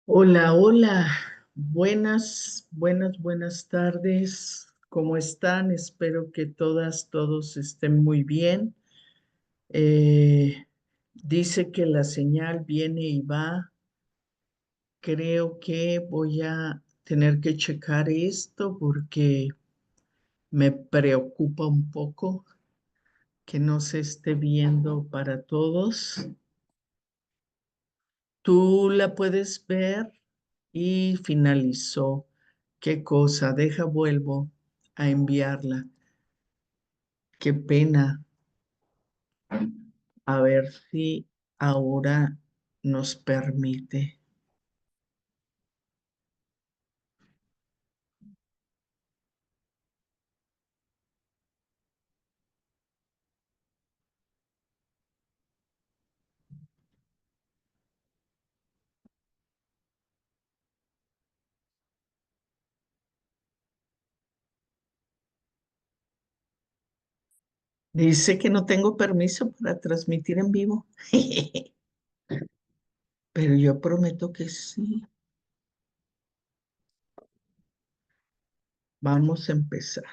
Hola, hola. Buenas tardes. ¿Cómo están? Espero que todos estén muy bien. Eh, Dice que la señal viene y va. Creo que voy a tener que checar esto porque me preocupa un poco que no se esté viendo para todos. Tú la puedes ver y finalizó. ¿Qué cosa? Vuelvo a enviarla. Qué pena. A ver si ahora nos permite. Dice que no tengo permiso para transmitir en vivo. Pero yo prometo que sí. Vamos a empezar.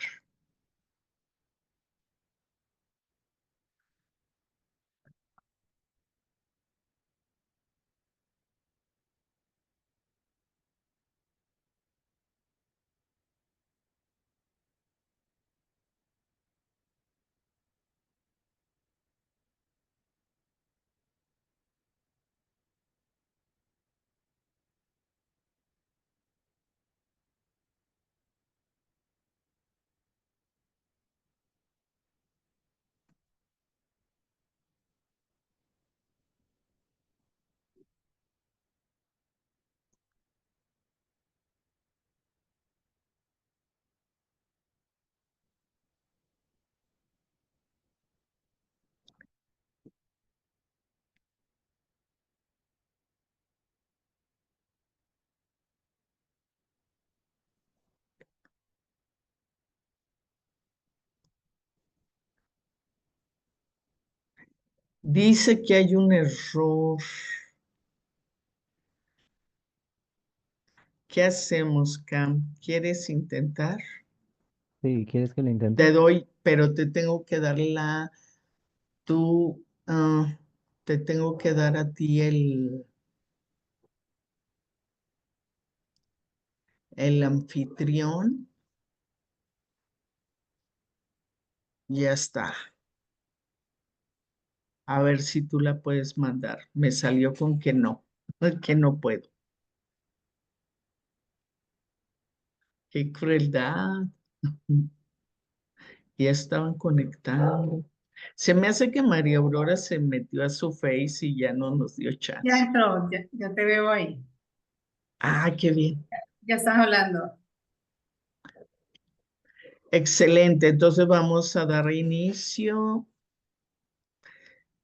Dice que hay un error. ¿Qué hacemos, Cam? ¿Quieres intentar? Sí, ¿quieres que lo intente? Te doy, pero te tengo que dar tú, te tengo que dar a ti el anfitrión. Ya está. A ver si tú la puedes mandar. Me salió con que no, que no puedo. Qué crueldad. Ya estaban conectando. Se me hace que María Aurora se metió a su Face y ya no nos dio Ya chance. entró, ya te veo ahí. Ah, qué bien. Ya estás hablando. Excelente. Entonces vamos a dar inicio.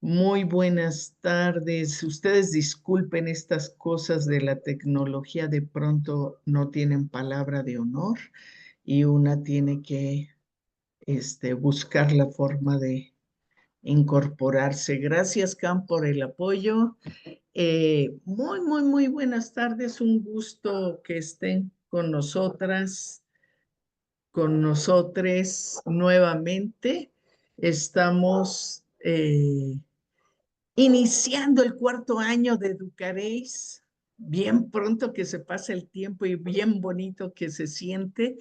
Muy buenas tardes. Ustedes disculpen estas cosas de la tecnología, de pronto no tienen palabra de honor y una tiene que buscar la forma de incorporarse. Gracias, Cam, por el apoyo. Muy buenas tardes. Un gusto que estén con nosotras, con nosotros nuevamente. Estamos iniciando el cuarto año de Educaréis. Bien pronto que se pasa el tiempo y bien bonito que se siente.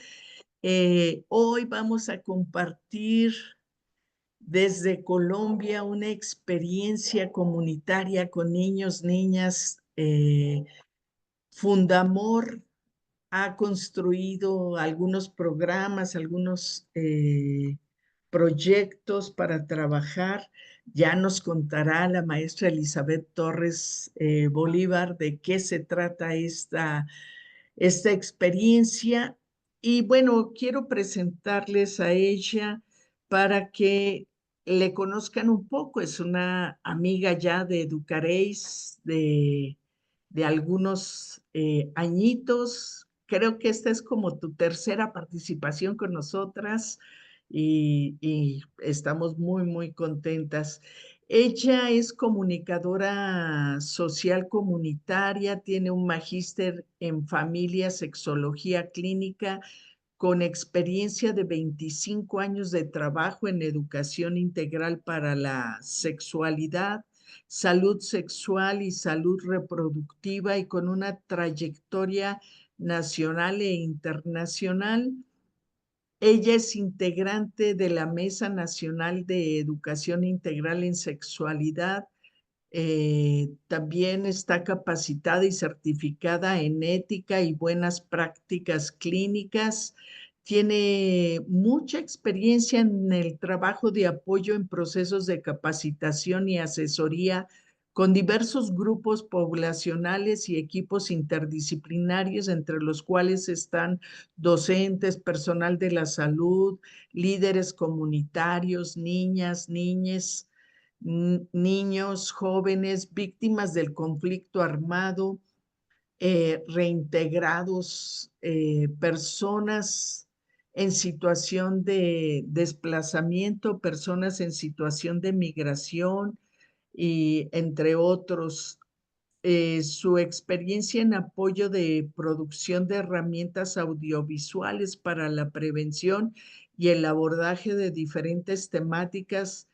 Hoy vamos a compartir desde Colombia una experiencia comunitaria con niños, niñas. Fundamor ha construido algunos programas, algunos proyectos para trabajar. Ya nos contará la maestra Elizabeth Torres Bolívar de qué se trata esta experiencia. Y bueno, quiero presentarles a ella para que le conozcan un poco. Es una amiga ya de Educaréis, de algunos añitos. Creo que esta es como tu tercera participación con nosotras y estamos muy contentas. Ella es comunicadora social comunitaria, tiene un magíster en familia, sexología clínica, con experiencia de 25 años de trabajo en educación integral para la sexualidad, salud sexual y salud reproductiva, y con una trayectoria nacional e internacional. Ella es integrante de la Mesa Nacional de Educación Integral en Sexualidad. También está capacitada y certificada en ética y buenas prácticas clínicas. Tiene mucha experiencia en el trabajo de apoyo en procesos de capacitación y asesoría con diversos grupos poblacionales y equipos interdisciplinarios, entre los cuales están docentes, personal de la salud, líderes comunitarios, niñas, niñes, niños, jóvenes, víctimas del conflicto armado, reintegrados, personas en situación de desplazamiento, personas en situación de migración, y entre otros. Su experiencia en apoyo de producción de herramientas audiovisuales para la prevención y el abordaje de diferentes temáticas.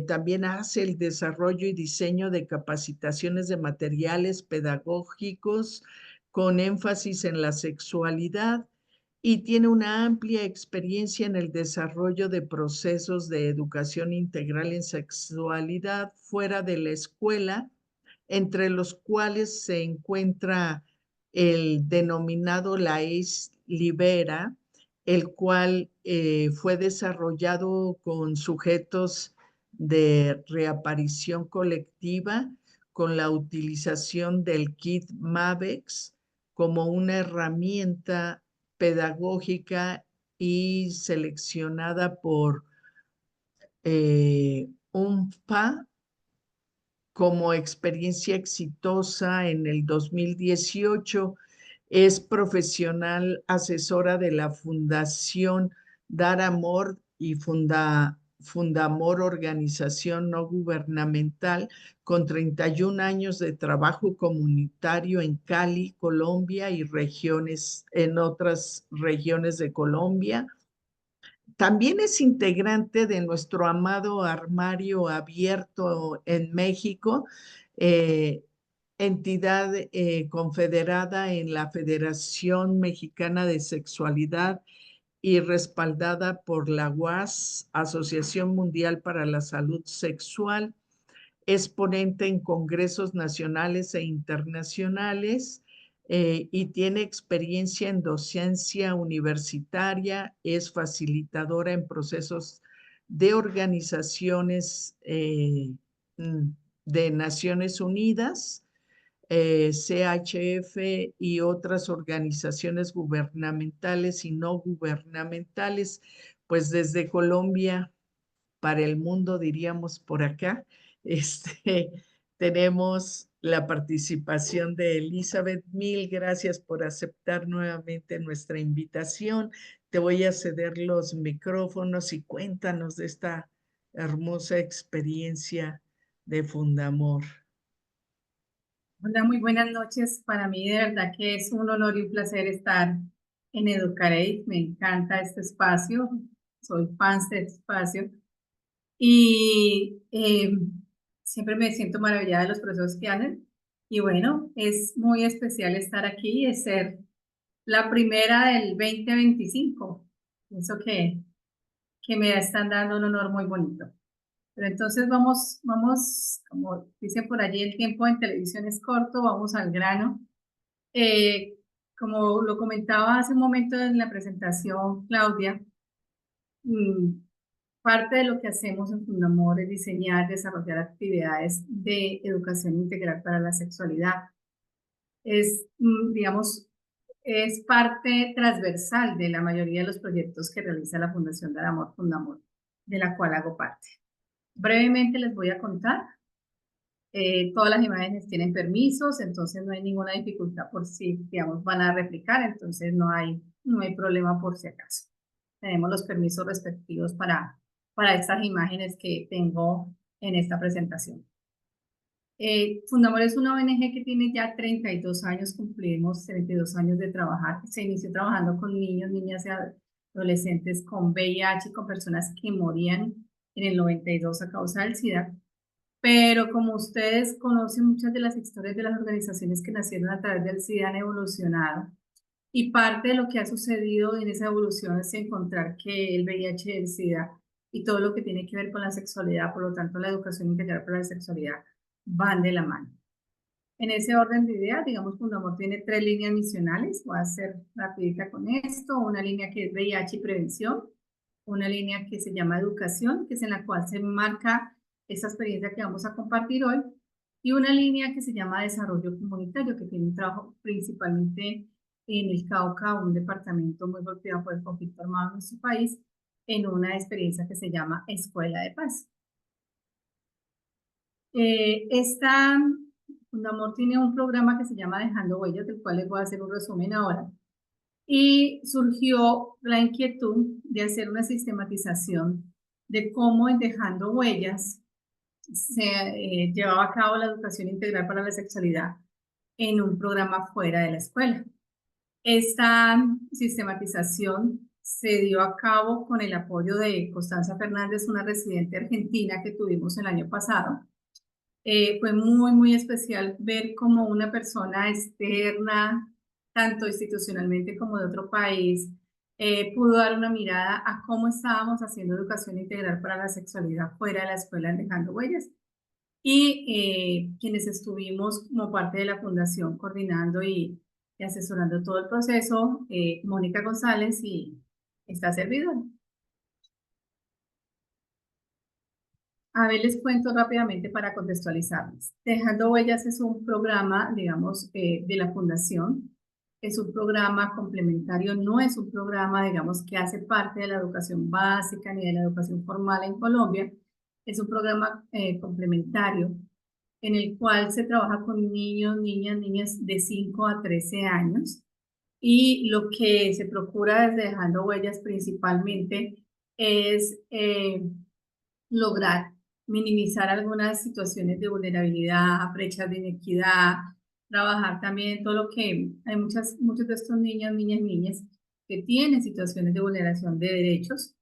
También hace el desarrollo y diseño de capacitaciones de materiales pedagógicos con énfasis en la sexualidad, y tiene una amplia experiencia en el desarrollo de procesos de educación integral en sexualidad fuera de la escuela, entre los cuales se encuentra el denominado LAIS Libera, el cual fue desarrollado con sujetos de reaparición colectiva, con la utilización del kit MAVEX como una herramienta pedagógica y seleccionada por UNFPA como experiencia exitosa en el 2018. Es profesional asesora de la Fundación Dar Amor y Fundamor, organización no gubernamental con 31 años de trabajo comunitario en Cali, Colombia, y en otras regiones de Colombia. También es integrante de nuestro amado Armario Abierto en México, eh, entidad confederada en la Federación Mexicana de Sexualidad y respaldada por la UAS, Asociación Mundial para la Salud Sexual. Es ponente en congresos nacionales e internacionales, y tiene experiencia en docencia universitaria. Es facilitadora en procesos de organizaciones de Naciones Unidas, CHF y otras organizaciones gubernamentales y no gubernamentales, pues desde Colombia para el mundo, diríamos por acá. Tenemos la participación de Elizabeth. Mil gracias por aceptar nuevamente nuestra invitación. Te voy a ceder los micrófonos y cuéntanos de esta hermosa experiencia de Fundamor. Hola, muy buenas noches. Para mí de verdad que es un honor y un placer estar en Educarate. Me encanta este espacio. Soy fan de este espacio. Y siempre me siento maravillada de los procesos que hacen. Y bueno, es muy especial estar aquí, es ser la primera del 2025. Pienso que me están dando un honor muy bonito. Pero entonces vamos, como dice por allí, el tiempo en televisión es corto, vamos al grano. Eh, Como lo comentaba hace un momento en la presentación, Claudia, parte de lo que hacemos en Fundamor es diseñar, desarrollar actividades de educación integral para la sexualidad. Es, digamos, es parte transversal de la mayoría de los proyectos que realiza la Fundación Dar Amor Fundamor, de la cual hago parte. Brevemente les voy a contar. Todas las imágenes tienen permisos, entonces no hay ninguna dificultad por si, digamos, van a replicar, entonces no hay problema por si acaso. Tenemos los permisos respectivos para estas imágenes que tengo en esta presentación. Fundamor es una ONG que tiene ya 32 años, cumplimos 32 años de trabajar. Se inició trabajando con niños, niñas y adolescentes con VIH y con personas que morían en el 92 a causa del SIDA. Pero como ustedes conocen, muchas de las historias de las organizaciones que nacieron a través del SIDA han evolucionado. Y parte de lo que ha sucedido en esa evolución es encontrar que el VIH y el SIDA y todo lo que tiene que ver con la sexualidad, por lo tanto la educación integral para la sexualidad, van de la mano. En ese orden de ideas, digamos, Fundamor tiene 3 líneas misionales. Voy a ser rapidita con esto. Una línea que es VIH y prevención. Una línea que se llama educación, que es en la cual se marca esa experiencia que vamos a compartir hoy. Y una línea que se llama desarrollo comunitario, que tiene un trabajo principalmente en el Cauca, un departamento muy golpeado por el conflicto armado en nuestro país, en una experiencia que se llama Escuela de Paz. Fundamor tiene un programa que se llama Dejando Huellas, del cual les voy a hacer un resumen ahora. Y surgió la inquietud de hacer una sistematización de cómo en Dejando Huellas se llevaba a cabo la educación integral para la sexualidad en un programa fuera de la escuela. Esta sistematización se dio a cabo con el apoyo de Constanza Fernández, una residente argentina que tuvimos el año pasado. Fue muy especial ver cómo una persona externa, tanto institucionalmente como de otro país, pudo dar una mirada a cómo estábamos haciendo educación integral para la sexualidad fuera de la escuela en Dejando Huellas. Y quienes estuvimos como parte de la fundación coordinando y asesorando todo el proceso, Mónica González y esta servidora. A ver, les cuento rápidamente para contextualizarles. Dejando Huellas es un programa, digamos, de la Fundación. Es un programa complementario, no es un programa, digamos, que hace parte de la educación básica ni de la educación formal en Colombia. Es un programa complementario en el cual se trabaja con niños, niñas de 5 a 13 años. Y lo que se procura desde Dejando Huellas principalmente es lograr minimizar algunas situaciones de vulnerabilidad, brechas de inequidad, trabajar también todo lo que hay muchos de estos niñas que tienen situaciones de vulneración de derechos.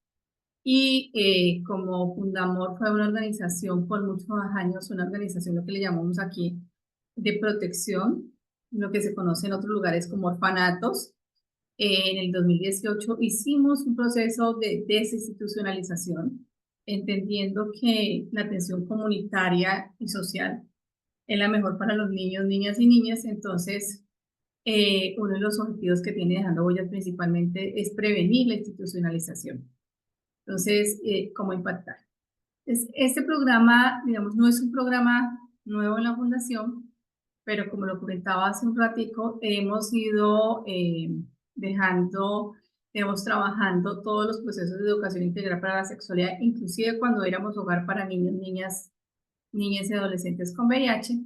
Y como Fundamor fue una organización por muchos años, una organización lo que le llamamos aquí de protección, lo que se conoce en otros lugares como orfanatos. En el 2018 hicimos un proceso de desinstitucionalización, entendiendo que la atención comunitaria y social es la mejor para los niños, niñas y niñas. Entonces, uno de los objetivos que tiene Dejando Huellas principalmente es prevenir la institucionalización. Entonces, ¿cómo impactar? Este programa, digamos, no es un programa nuevo en la Fundación, pero como lo comentaba hace un ratico, hemos ido digamos, trabajando todos los procesos de educación integral para la sexualidad, inclusive cuando éramos hogar para niños, niñas y adolescentes con VIH.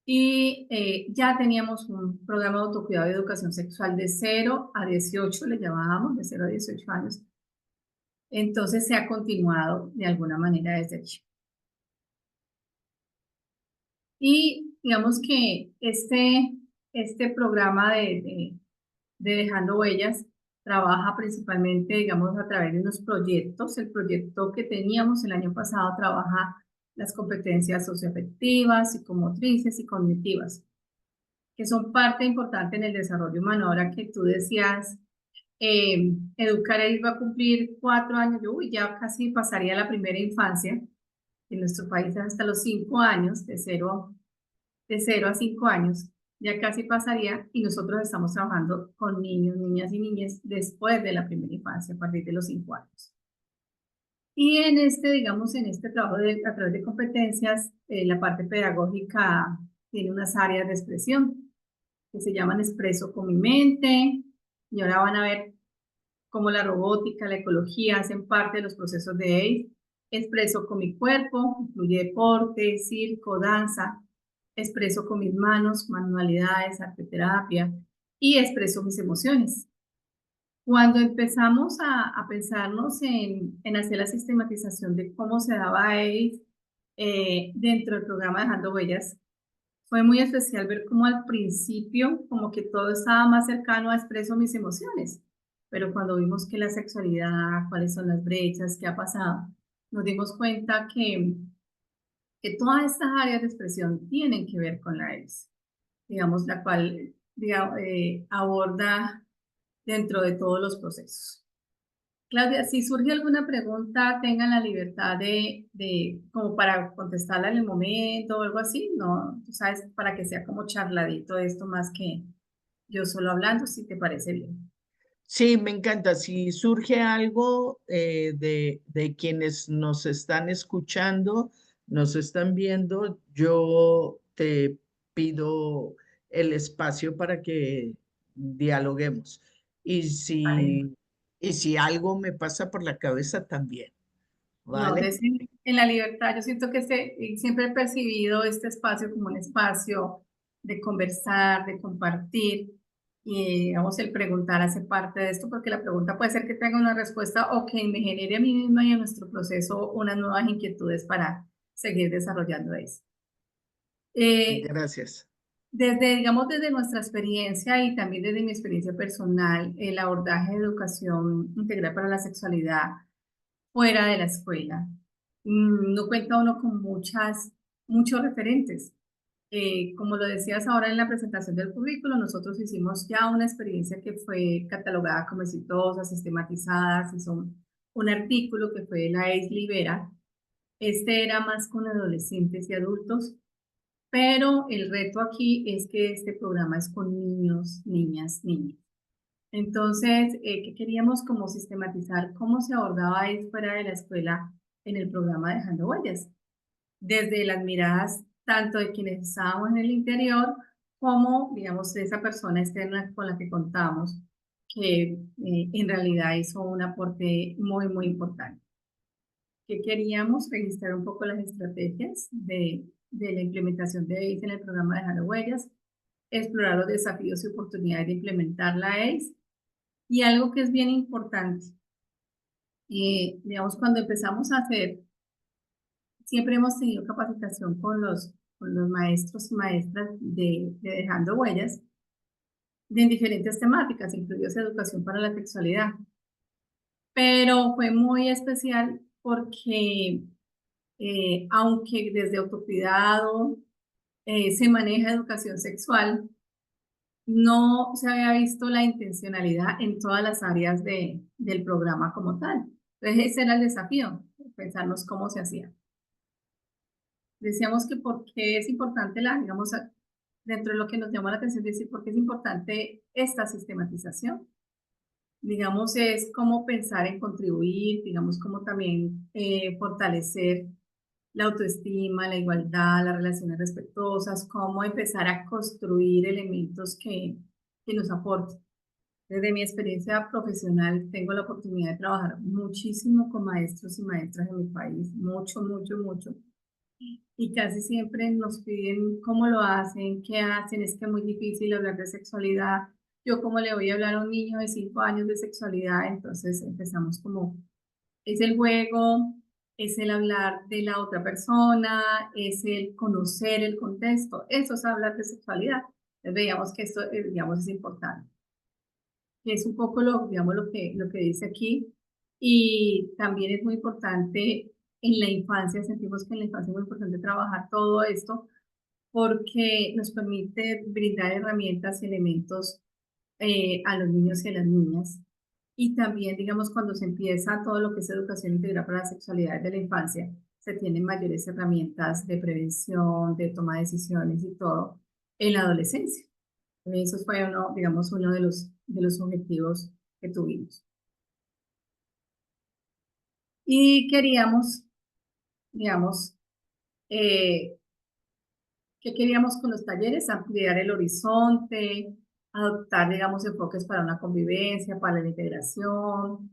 Y ya teníamos un programa de autocuidado y educación sexual de 0 a 18, le llamábamos, de 0 a 18 años. Entonces se ha continuado de alguna manera desde allí. Y digamos que este programa de Dejando Huellas trabaja principalmente, digamos, a través de unos proyectos. El proyecto que teníamos el año pasado trabaja las competencias socioafectivas, psicomotrices y cognitivas, que son parte importante en el desarrollo humano. Ahora que tú decías, Educareis va a cumplir 4 años, ya casi pasaría la primera infancia en nuestro país hasta los 5 años, de 0 a 5 años, ya casi pasaría, y nosotros estamos trabajando con niños, niñas y niñas después de la primera infancia, a partir de los 5 años. Y digamos, en este trabajo a través de competencias, la parte pedagógica tiene unas áreas de expresión que se llaman Expreso con mi mente, y ahora van a ver cómo la robótica, la ecología hacen parte de los procesos de ACE. Expreso con mi cuerpo, incluye deporte, circo, danza. Expreso con mis manos, manualidades, arteterapia, y expreso mis emociones. Cuando empezamos a pensarnos en hacer la sistematización de cómo se daba ACE, dentro del programa Dejando Huellas. Fue muy especial ver cómo al principio como que todo estaba más cercano a expreso mis emociones, pero cuando vimos que la sexualidad, cuáles son las brechas, qué ha pasado, nos dimos cuenta que todas estas áreas de expresión tienen que ver con la ELS, digamos, la cual aborda dentro de todos los procesos. Claudia, si surge alguna pregunta, tengan la libertad como para contestarla en el momento o algo así, ¿no? Tú sabes, para que sea como charladito esto más que yo solo hablando, si te parece bien. Sí, me encanta. Si surge algo de quienes nos están escuchando, nos están viendo, yo te pido el espacio para que dialoguemos. Y Vale. si algo me pasa por la cabeza también, No, ¿vale? en la libertad, yo siento que siempre he percibido este espacio como un espacio de conversar, de compartir, y digamos, el preguntar hace parte de esto, porque la pregunta puede ser que tenga una respuesta o que me genere a mí misma y a nuestro proceso unas nuevas inquietudes para seguir desarrollando eso. Gracias. Digamos, desde nuestra experiencia y también desde mi experiencia personal, el abordaje de educación integral para la sexualidad fuera de la escuela. No cuenta uno con muchos referentes. Como lo decías ahora en la presentación del currículo, nosotros hicimos ya una experiencia que fue catalogada como exitosa, sistematizada, se hizo un artículo que fue la ACE Libera. Este era más con adolescentes y adultos, pero el reto aquí es que este programa es con niños, niñas, niños. Entonces, ¿qué queríamos como sistematizar cómo se abordaba ahí fuera de la escuela en el programa Dejando Huellas? Desde las miradas tanto de quienes estábamos en el interior como, digamos, de esa persona externa con la que contamos, que en realidad hizo un aporte muy, muy importante. Que queríamos registrar un poco las estrategias de la implementación de ACE en el programa Dejando Huellas, explorar los desafíos y oportunidades de implementar la ACE, y algo que es bien importante, digamos, cuando empezamos a hacer, siempre hemos tenido capacitación con los maestros y maestras de Dejando Huellas, en diferentes temáticas, incluidas educación para la sexualidad. Pero fue muy especial porque, aunque desde autocuidado se maneja educación sexual, no se había visto la intencionalidad en todas las áreas del programa como tal. Entonces, ese era el desafío, pensarnos cómo se hacía. Decíamos que por qué es importante digamos, dentro de lo que nos llamó la atención, decir por qué es importante esta sistematización. Digamos, es cómo pensar en contribuir, digamos, cómo también fortalecer la autoestima, la igualdad, las relaciones respetuosas, cómo empezar a construir elementos que nos aporten. Desde mi experiencia profesional, tengo la oportunidad de trabajar muchísimo con maestros y maestras de mi país, mucho, mucho, mucho. Y casi siempre nos piden cómo lo hacen, qué hacen, es que es muy difícil hablar de sexualidad. Yo cómo le voy a hablar a un niño de 5 años de sexualidad, entonces empezamos como, es el juego, es el hablar de la otra persona, es el conocer el contexto, eso es hablar de sexualidad. Entonces veíamos que esto, digamos, es importante, que es un poco digamos, lo que dice aquí. Y también es muy importante en la infancia, sentimos que en la infancia es muy importante trabajar todo esto porque nos permite brindar herramientas y elementos a los niños y a las niñas. Y también, digamos, cuando se empieza todo lo que es educación integral para la sexualidad de la infancia, se tienen mayores herramientas de prevención, de toma de decisiones y todo en la adolescencia. Eso fue uno, digamos, uno de los objetivos que tuvimos. Y queríamos, digamos, eh, ¿qué queríamos con los talleres? Ampliar el horizonte, adoptar, digamos, enfoques para una convivencia, para la integración,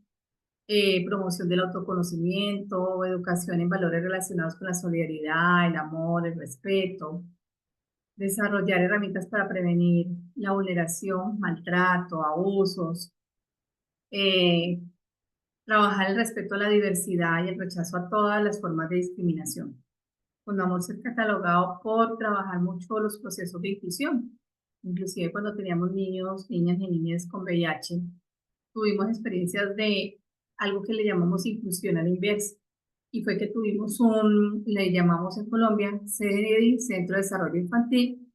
promoción del autoconocimiento, educación en valores relacionados con la solidaridad, el amor, el respeto, desarrollar herramientas para prevenir la vulneración, maltrato, abusos, eh, trabajar el respeto a la diversidad y el rechazo a todas las formas de discriminación. Fundamor se ha catalogado por trabajar mucho los procesos de inclusión. Inclusive cuando teníamos niños, niñas y niñas con VIH, tuvimos experiencias de algo que le llamamos inclusión a la inversa. Y fue que tuvimos le llamamos en Colombia, CDI, Centro de Desarrollo Infantil.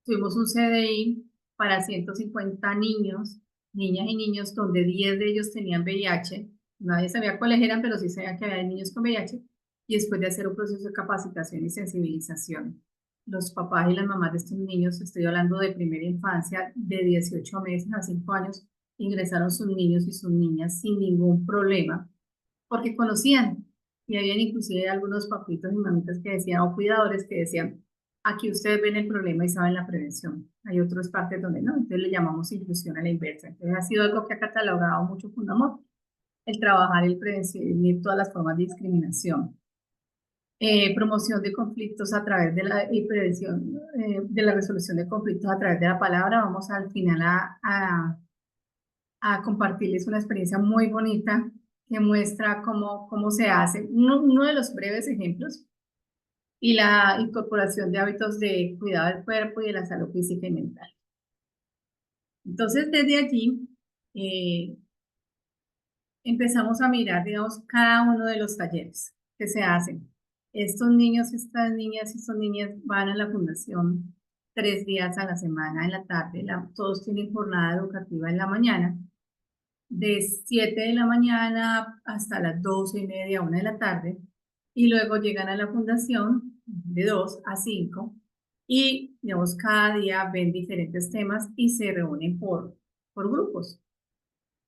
Tuvimos un CDI para 150 niños, niñas y niños, donde 10 de ellos tenían VIH. Nadie sabía cuáles eran, pero sí sabía que había niños con VIH. Y después de hacer un proceso de capacitación y sensibilización, los papás y las mamás de estos niños, estoy hablando de primera infancia, de 18 meses a 5 años, ingresaron sus niños y sus niñas sin ningún problema, porque conocían. Y habían inclusive algunos papitos y mamitas que decían, o cuidadores que decían, aquí ustedes ven el problema y saben la prevención. Hay otras partes donde no, entonces le llamamos inclusión a la inversa. Entonces ha sido algo que ha catalogado mucho Fundamor, el trabajar, el prevenir todas las formas de discriminación. Promoción de conflictos a través de la y prevención de la resolución de conflictos a través de la palabra. Vamos al final a compartirles una experiencia muy bonita que muestra cómo se hace. Uno de los breves ejemplos y la incorporación de hábitos de cuidado del cuerpo y de la salud física y mental. Entonces, desde allí empezamos a mirar, digamos, cada uno de los talleres que se hacen. Estos niños, estas niñas y estas niñas van a la fundación 3 días a la semana en la tarde. Todos tienen jornada educativa en la mañana, de 7 de la mañana hasta las 12:30, 1 de la tarde, y luego llegan a la fundación de 2 a 5 y, digamos, cada día ven diferentes temas y se reúnen por grupos.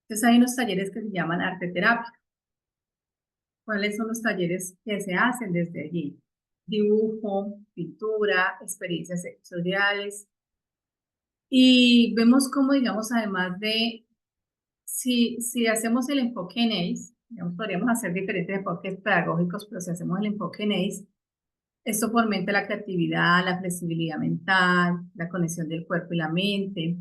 Entonces hay unos talleres que se llaman arte terapia. ¿Cuáles son los talleres que se hacen desde allí? Dibujo, pintura, experiencias sensoriales. Y vemos cómo, digamos, además de, si hacemos el enfoque en ACE, digamos, podríamos hacer diferentes enfoques pedagógicos, pero si hacemos el enfoque en ACE, esto fomenta la creatividad, la flexibilidad mental, la conexión del cuerpo y la mente.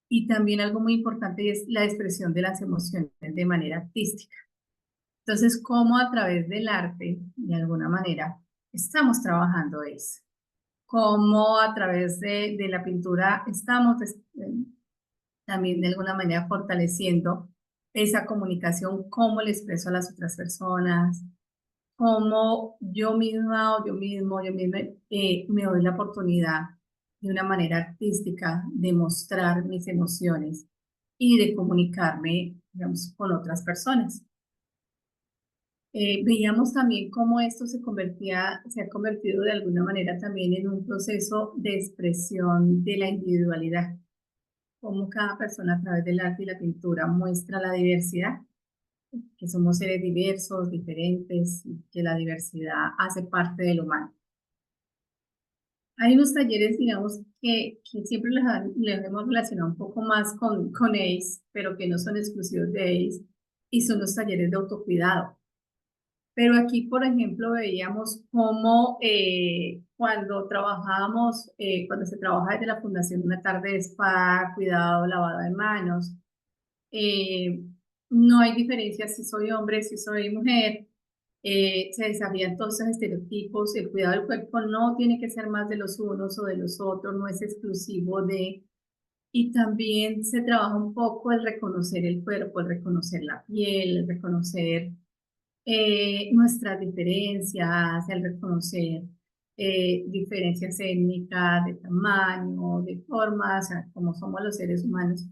Y también algo muy importante es la expresión de las emociones de manera artística. Entonces, cómo a través del arte, de alguna manera, estamos trabajando eso. Cómo a través de la pintura estamos también de alguna manera fortaleciendo esa comunicación, cómo le expreso a las otras personas, cómo yo misma o yo misma me doy la oportunidad de una manera artística de mostrar mis emociones y de comunicarme, digamos, con otras personas. Veíamos también cómo esto se ha convertido de alguna manera también en un proceso de expresión de la individualidad, cómo cada persona a través del arte y la pintura muestra la diversidad, que somos seres diversos, diferentes, y que la diversidad hace parte del humano. Hay unos talleres, digamos, que siempre les hemos relacionado un poco más con ACE, pero que no son exclusivos de ACE, y son los talleres de autocuidado. Pero aquí, por ejemplo, veíamos cómo cuando trabajábamos, cuando se trabaja desde la fundación una tarde de spa, cuidado, lavado de manos, no hay diferencia si soy hombre, si soy mujer, se desafían todos esos estereotipos, el cuidado del cuerpo no tiene que ser más de los unos o de los otros, no es exclusivo de... Y también se trabaja un poco el reconocer el cuerpo, el reconocer la piel, el reconocer nuestras diferencias, el reconocer diferencias étnicas, de tamaño, de forma, o sea, como somos los seres humanos,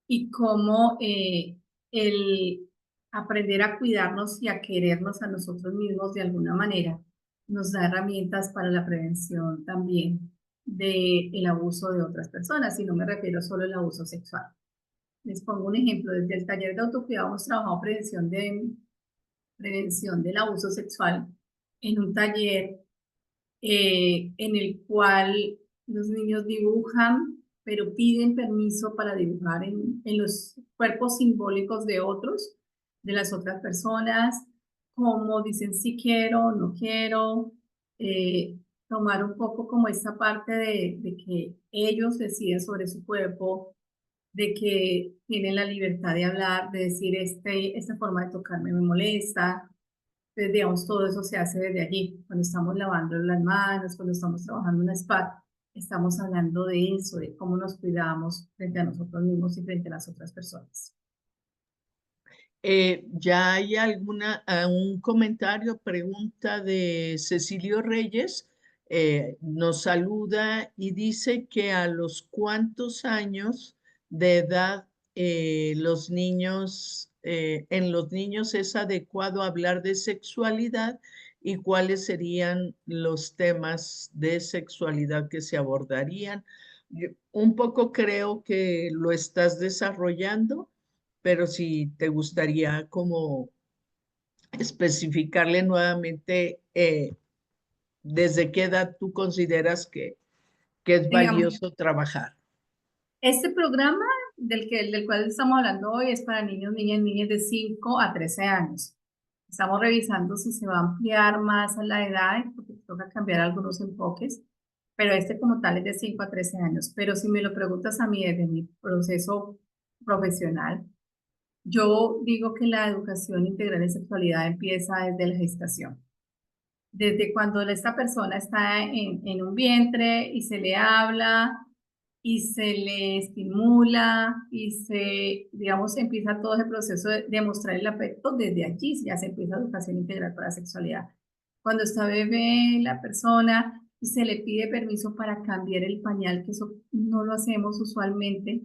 y cómo el aprender a cuidarnos y a querernos a nosotros mismos de alguna manera nos da herramientas para la prevención también del abuso de otras personas, y no me refiero solo al abuso sexual. Les pongo un ejemplo, desde el taller de autocuidado hemos trabajado prevención del abuso sexual en un taller en el cual los niños dibujan, pero piden permiso para dibujar en los cuerpos simbólicos de otros, de las otras personas, como dicen si quiero, no quiero, tomar un poco como esta parte de que ellos deciden sobre su cuerpo, de que tienen la libertad de hablar, de decir, esta forma de tocarme me molesta, Entonces, digamos, todo eso se hace desde allí. Cuando estamos lavando las manos, cuando estamos trabajando en una spa, estamos hablando de eso, de cómo nos cuidamos frente a nosotros mismos y frente a las otras personas. ¿Ya hay un comentario, pregunta de Cecilio Reyes? Nos saluda y dice que a los cuántos años de edad los niños, en los niños es adecuado hablar de sexualidad y cuáles serían los temas de sexualidad que se abordarían. Un poco creo que lo estás desarrollando, pero si te gustaría como especificarle nuevamente desde qué edad tú consideras que es Digamos, valioso trabajar. este programa del cual estamos hablando hoy es para niños, niñas de 5 a 13 años. Estamos revisando si se va a ampliar más a la edad, porque toca cambiar algunos enfoques, pero este como tal es de 5 a 13 años. Pero si me lo preguntas a mí desde mi proceso profesional, yo digo que la educación integral en sexualidad empieza desde la gestación. Desde cuando esta persona está en un vientre y se le habla y se le estimula y digamos, empieza todo ese proceso de mostrar el afecto, desde allí ya se empieza educación integral para la sexualidad. Cuando está bebé la persona y se le pide permiso para cambiar el pañal, que eso no lo hacemos usualmente,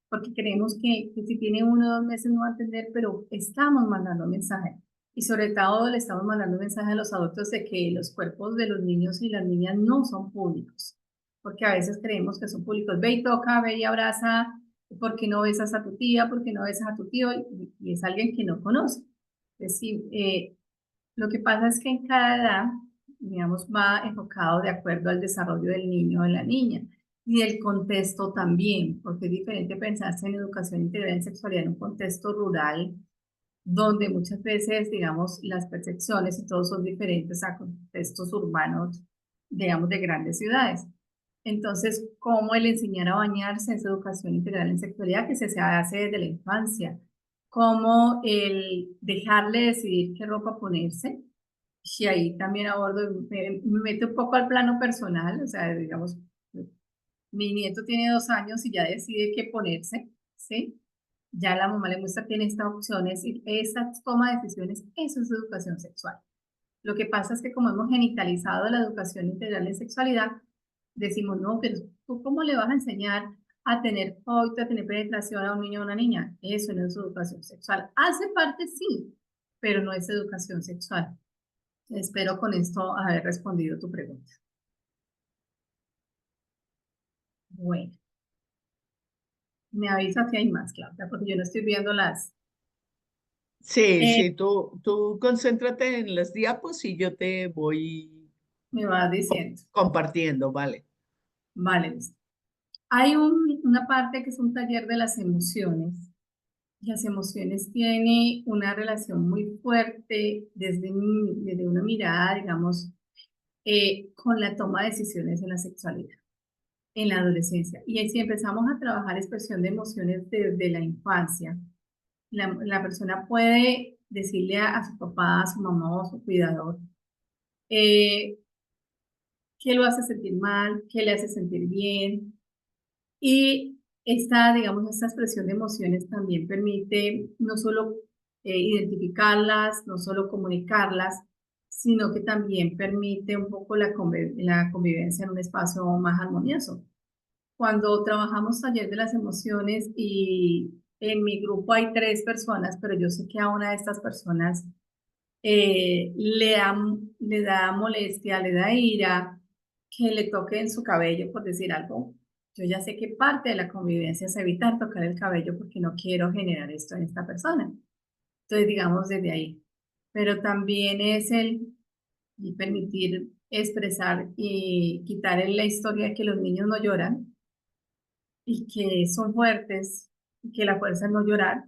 porque creemos que si tiene 1 o 2 meses no va a entender, pero estamos mandando mensajes. Y sobre todo le estamos mandando mensaje a los adultos de que los cuerpos de los niños y las niñas no son públicos, porque a veces creemos que son públicos. Ve y toca, ve y abraza, ¿por qué no besas a tu tía? ¿Por qué no besas a tu tío? Y es alguien que no conoce. Es decir, lo que pasa es que en cada edad, digamos, va enfocado de acuerdo al desarrollo del niño o de la niña y del contexto también, porque es diferente pensarse en educación integral en sexualidad en un contexto rural, donde muchas veces, digamos, las percepciones y todo son diferentes a contextos urbanos, digamos, de grandes ciudades. Entonces, ¿cómo el enseñar a bañarse es educación integral en sexualidad que se hace desde la infancia? ¿Cómo el dejarle decidir qué ropa ponerse? Y ahí también abordo, me meto un poco al plano personal, o sea, digamos, mi nieto tiene 2 años y ya decide qué ponerse, ¿sí? Ya la mamá le muestra, tiene estas opciones y esa toma de decisiones, eso es educación sexual. Lo que pasa es que como hemos genitalizado la educación integral en sexualidad, decimos, no, pero ¿tú cómo le vas a enseñar a tener coito, a tener penetración a un niño o una niña? Eso no es educación sexual. Hace parte, sí, pero no es educación sexual. Espero con esto haber respondido tu pregunta. Bueno, me avisas si hay más, Claudia, porque yo no estoy viendo las... Sí, Eh, sí, tú concéntrate en las diapos y yo te voy me vas diciendo. compartiendo, ¿vale? Vale, listo. Hay una parte que es un taller de las emociones. Las emociones tienen una relación muy fuerte desde una mirada, digamos, con la toma de decisiones en la sexualidad, en la adolescencia. Y si empezamos a trabajar expresión de emociones desde la infancia, la persona puede decirle a su papá, a su mamá o a su cuidador, eh, qué lo hace sentir mal, qué le hace sentir bien. Y digamos, esta expresión de emociones también permite no solo identificarlas, no solo comunicarlas, sino que también permite un poco la convivencia en un espacio más armonioso. Cuando trabajamos taller de las emociones y en mi grupo hay 3 personas, pero yo sé que a una de estas personas le da molestia, le da ira, que le toquen su cabello, por decir algo. Yo ya sé que parte de la convivencia es evitar tocar el cabello porque no quiero generar esto en esta persona. Entonces, digamos desde ahí. Pero también es el permitir expresar y quitar en la historia de que los niños no lloran y que son fuertes y que la fuerza es no llorar.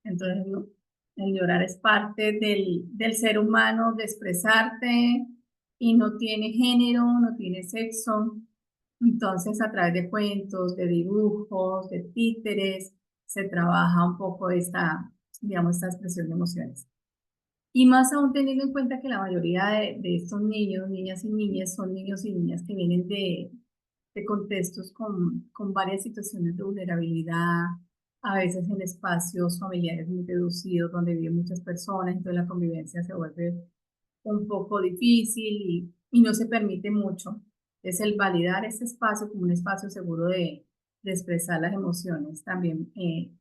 Entonces, no, el llorar es parte del ser humano, de expresarte y no tiene género, no tiene sexo. Entonces, a través de cuentos, de dibujos, de títeres, se trabaja un poco digamos, esta expresión de emociones. Y más aún teniendo en cuenta que la mayoría de estos niños, niñas y niñas, son niños y niñas que vienen de contextos con varias situaciones de vulnerabilidad, a veces en espacios familiares muy reducidos donde viven muchas personas, entonces la convivencia se vuelve un poco difícil y no se permite mucho. Es el validar este espacio como un espacio seguro de expresar las emociones también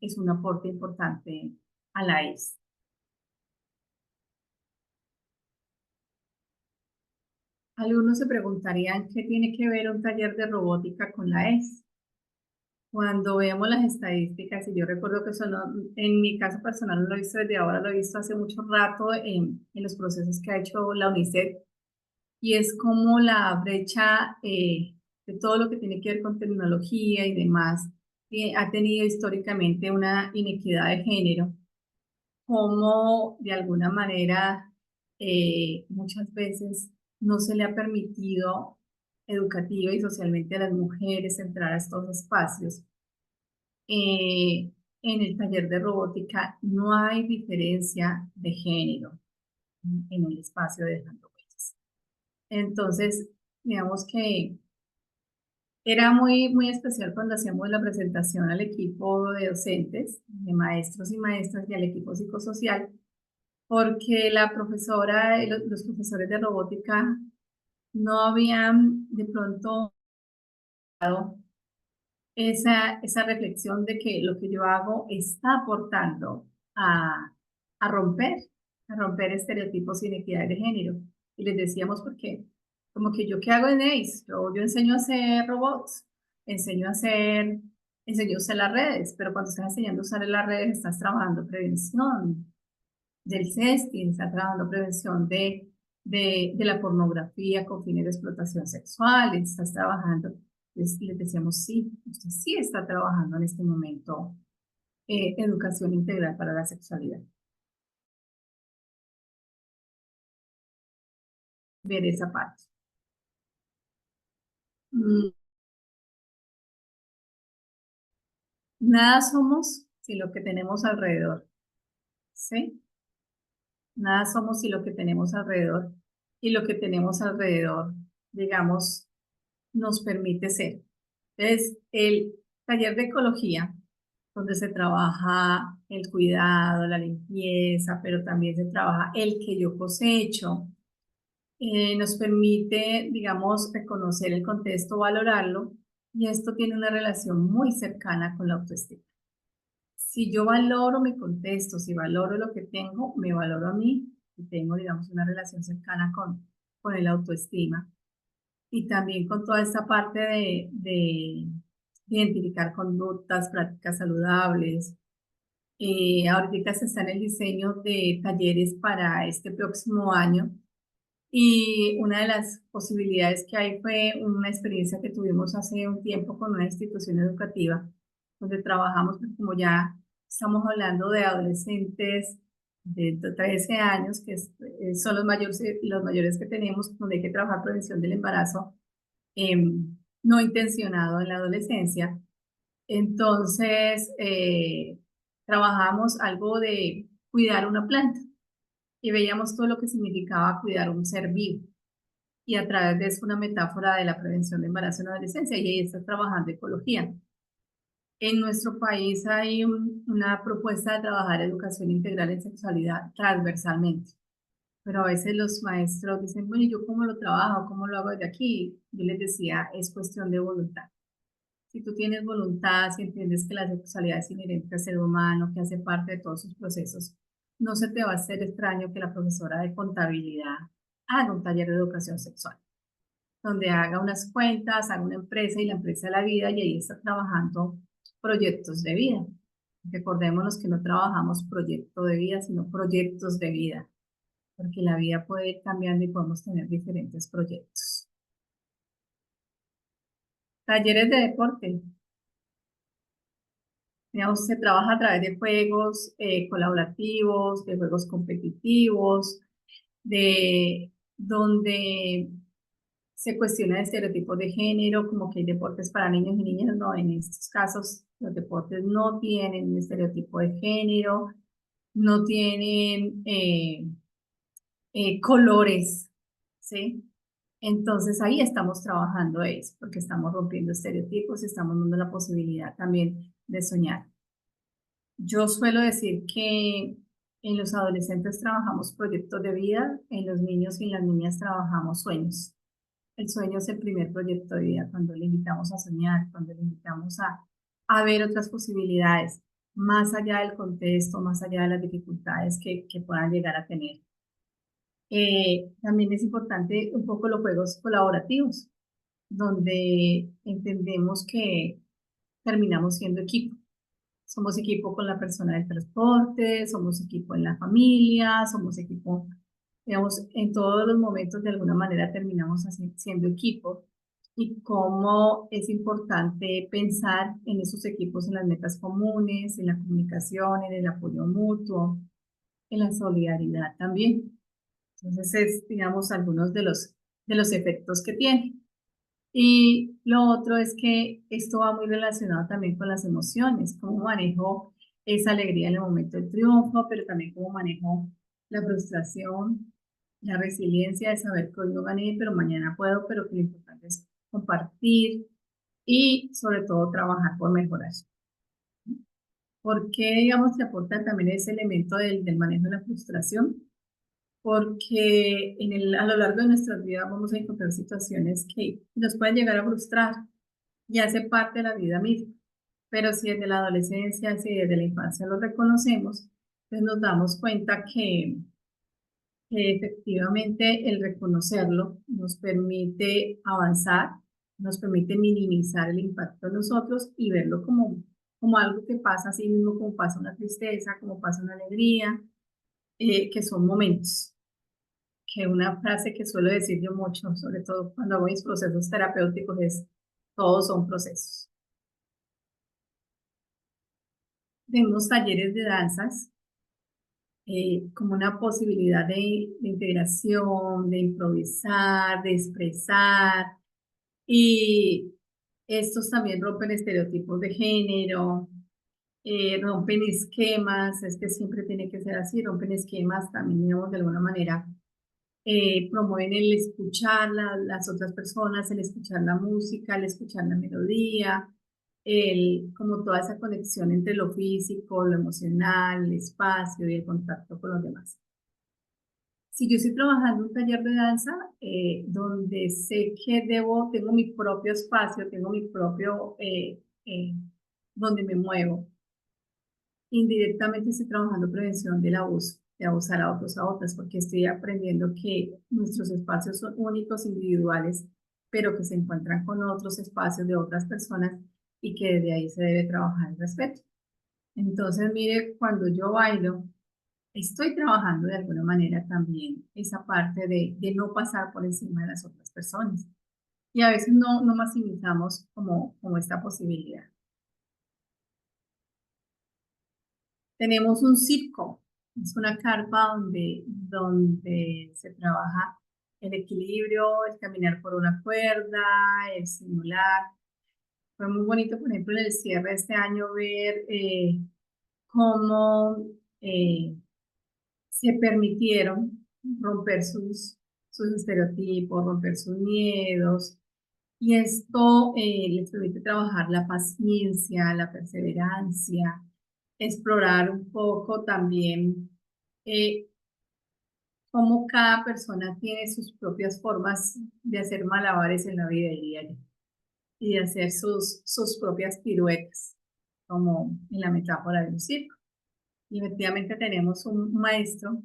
es un aporte importante a la ES. Algunos se preguntarían qué tiene que ver un taller de robótica con la ES. Cuando vemos las estadísticas, y yo recuerdo que eso no, en mi caso personal no lo he visto desde ahora, lo he visto hace mucho rato en los procesos que ha hecho la UNICEF, y es como la brecha de todo lo que tiene que ver con tecnología y demás, que ha tenido históricamente una inequidad de género, como de alguna manera muchas veces no se le ha permitido educativa y socialmente a las mujeres entrar a estos espacios. En el taller de robótica no hay diferencia de género en el espacio de Dejando Huellas. Entonces, digamos que era muy especial cuando hacíamos la presentación al equipo de docentes, de maestros y maestras y al equipo psicosocial, porque la profesora, los profesores de robótica no habían de pronto dado esa reflexión de que lo que yo hago está aportando a, a romper, a romper estereotipos y inequidades de género. Y les decíamos porque, como que yo qué hago en ACE, yo enseño a hacer robots, enseño a hacer, enseño a usar las redes, pero cuando estás enseñando a usar las redes estás trabajando prevención del sexting, estás trabajando prevención de la pornografía con fines de explotación sexual, estás trabajando. Les decíamos, sí, usted sí está trabajando en este momento educación integral para la sexualidad. Ver esa parte. Nada somos si lo que tenemos alrededor, ¿sí? Nada somos si lo que tenemos alrededor y lo que tenemos alrededor, digamos, nos permite ser. Entonces, el taller de ecología, donde se trabaja el cuidado, la limpieza, pero también se trabaja el que yo cosecho, nos permite, digamos, reconocer el contexto, valorarlo, y esto tiene una relación muy cercana con la autoestima. Si yo valoro mi contexto, si valoro lo que tengo, me valoro a mí y tengo, digamos, una relación cercana con el autoestima. Y también con toda esta parte de identificar conductas, prácticas saludables. Ahorita se está en el diseño de talleres para este próximo año y una de las posibilidades que hay fue una experiencia que tuvimos hace un tiempo con una institución educativa, donde trabajamos, pues, como ya estamos hablando de adolescentes de 13 años, que son los mayores que tenemos, donde hay que trabajar prevención del embarazo no intencionado en la adolescencia. Entonces, trabajamos algo de cuidar una planta y veíamos todo lo que significaba cuidar un ser vivo. Y a través de eso una metáfora de la prevención de embarazo en la adolescencia, y ahí está trabajando ecología. En nuestro país hay una propuesta de trabajar educación integral en sexualidad transversalmente, pero a veces los maestros dicen, bueno, ¿y yo cómo lo trabajo? ¿Cómo lo hago desde aquí? Yo les decía, es cuestión de voluntad. Si tú tienes voluntad, si entiendes que la sexualidad es inherente al ser humano, que hace parte de todos sus procesos, no se te va a hacer extraño que la profesora de contabilidad haga un taller de educación sexual, donde haga unas cuentas, haga una empresa y la empresa de la vida, y ahí está trabajando proyectos de vida. Recordémonos que no trabajamos proyecto de vida, sino proyectos de vida, porque la vida puede ir cambiando y podemos tener diferentes proyectos. Talleres de deporte. Digamos, se trabaja a través de juegos colaborativos, de juegos competitivos, de donde se cuestiona estereotipos de género, como que hay deportes para niños y niñas. No, en estos casos los deportes no tienen un estereotipo de género, no tienen colores, ¿sí? Entonces ahí estamos trabajando eso, porque estamos rompiendo estereotipos y estamos dando la posibilidad también de soñar. Yo suelo decir que en los adolescentes trabajamos proyectos de vida, en los niños y en las niñas trabajamos sueños. El sueño es el primer proyecto de vida, cuando le invitamos a soñar, cuando le invitamos a ver otras posibilidades, más allá del contexto, más allá de las dificultades que puedan llegar a tener. También es importante un poco los juegos colaborativos, donde entendemos que terminamos siendo equipo. Somos equipo con la persona del transporte, somos equipo en la familia, somos equipo, digamos, en todos los momentos de alguna manera terminamos siendo equipo y cómo es importante pensar en esos equipos, en las metas comunes, en la comunicación, en el apoyo mutuo, en la solidaridad también. Entonces, es, digamos, algunos de los efectos que tiene. Y lo otro es que esto va muy relacionado también con las emociones, cómo manejo esa alegría en el momento del triunfo, pero también cómo manejo la frustración, la resiliencia de saber que hoy no gané, pero mañana puedo, pero que lo importante es compartir y sobre todo trabajar por mejorar. ¿Por qué, digamos, te aporta también ese elemento del manejo de la frustración? Porque a lo largo de nuestras vidas vamos a encontrar situaciones que nos pueden llegar a frustrar y hace parte de la vida misma. Pero si desde la adolescencia, si desde la infancia lo reconocemos, pues nos damos cuenta que efectivamente el reconocerlo nos permite avanzar, nos permite minimizar el impacto en nosotros y verlo como algo que pasa así mismo, como pasa una tristeza, como pasa una alegría, que son momentos. Que una frase que suelo decir yo mucho, sobre todo cuando hago mis procesos terapéuticos, es: todos son procesos. Tenemos talleres de danzas como una posibilidad de integración, de improvisar, de expresar, y estos también rompen estereotipos de género, rompen esquemas, es que siempre tiene que ser así, rompen esquemas también, digamos, de alguna manera promueven el escuchar las otras personas, el escuchar la música, el escuchar la melodía, como toda esa conexión entre lo físico, lo emocional, el espacio y el contacto con los demás. Si yo estoy trabajando en un taller de danza donde sé que tengo mi propio espacio, tengo mi propio, donde me muevo, indirectamente estoy trabajando prevención del abuso, de abusar a otros, a otras, porque estoy aprendiendo que nuestros espacios son únicos, individuales, pero que se encuentran con otros espacios de otras personas y que desde ahí se debe trabajar el respeto. Entonces, mire, cuando yo bailo, estoy trabajando de alguna manera también esa parte de no pasar por encima de las otras personas. Y a veces no maximizamos como esta posibilidad. Tenemos un circo, es una carpa donde se trabaja el equilibrio, el caminar por una cuerda, el simular. Fue muy bonito, por ejemplo, en el cierre de este año ver cómo se permitieron romper sus estereotipos, romper sus miedos. Y esto les permite trabajar la paciencia, la perseverancia, explorar un poco también eh, cómo cada persona tiene sus propias formas de hacer malabares en la vida diaria y de hacer sus propias piruetas, como en la metáfora de un circo. Y efectivamente tenemos un maestro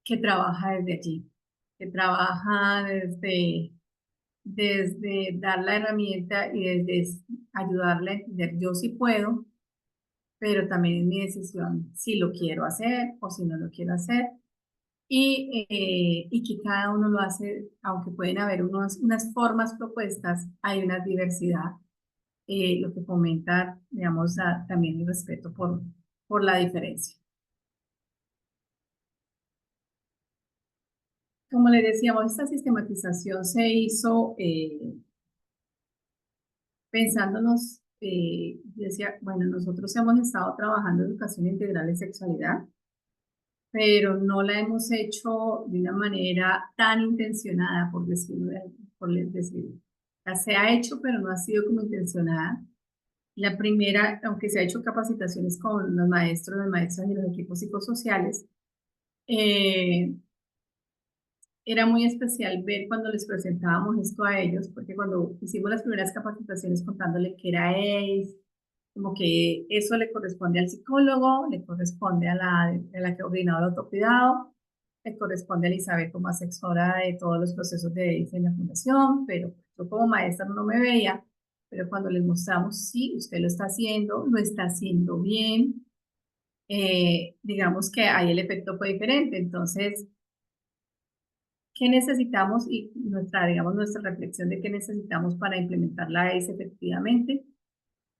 que trabaja desde allí, que trabaja desde dar la herramienta y desde ayudarle a entender yo sí puedo, pero también es mi decisión si lo quiero hacer o si no lo quiero hacer. Y que cada uno lo hace, aunque pueden haber unas formas propuestas, hay una diversidad, lo que fomenta, digamos, también el respeto por la diferencia. Como le decíamos, esta sistematización se hizo pensándonos, decía, bueno, nosotros hemos estado trabajando educación integral en sexualidad, pero no la hemos hecho de una manera tan intencionada, por decirlo, decirlo. O sea, se ha hecho, pero no ha sido como intencionada. La primera, aunque se ha hecho capacitaciones con los maestros, las maestras y los equipos psicosociales, eh, era muy especial ver cuando les presentábamos esto a ellos, porque cuando hicimos las primeras capacitaciones contándole que era ACE, como que eso le corresponde al psicólogo, le corresponde a la que coordinaba el autocuidado, le corresponde a Elizabeth como asesora de todos los procesos de ACE en la fundación, pero yo como maestra no me veía, pero cuando les mostramos, sí, usted lo está haciendo bien, digamos que ahí el efecto fue diferente. Entonces, ¿qué necesitamos? Y digamos, nuestra reflexión de qué necesitamos para implementar la ACE efectivamente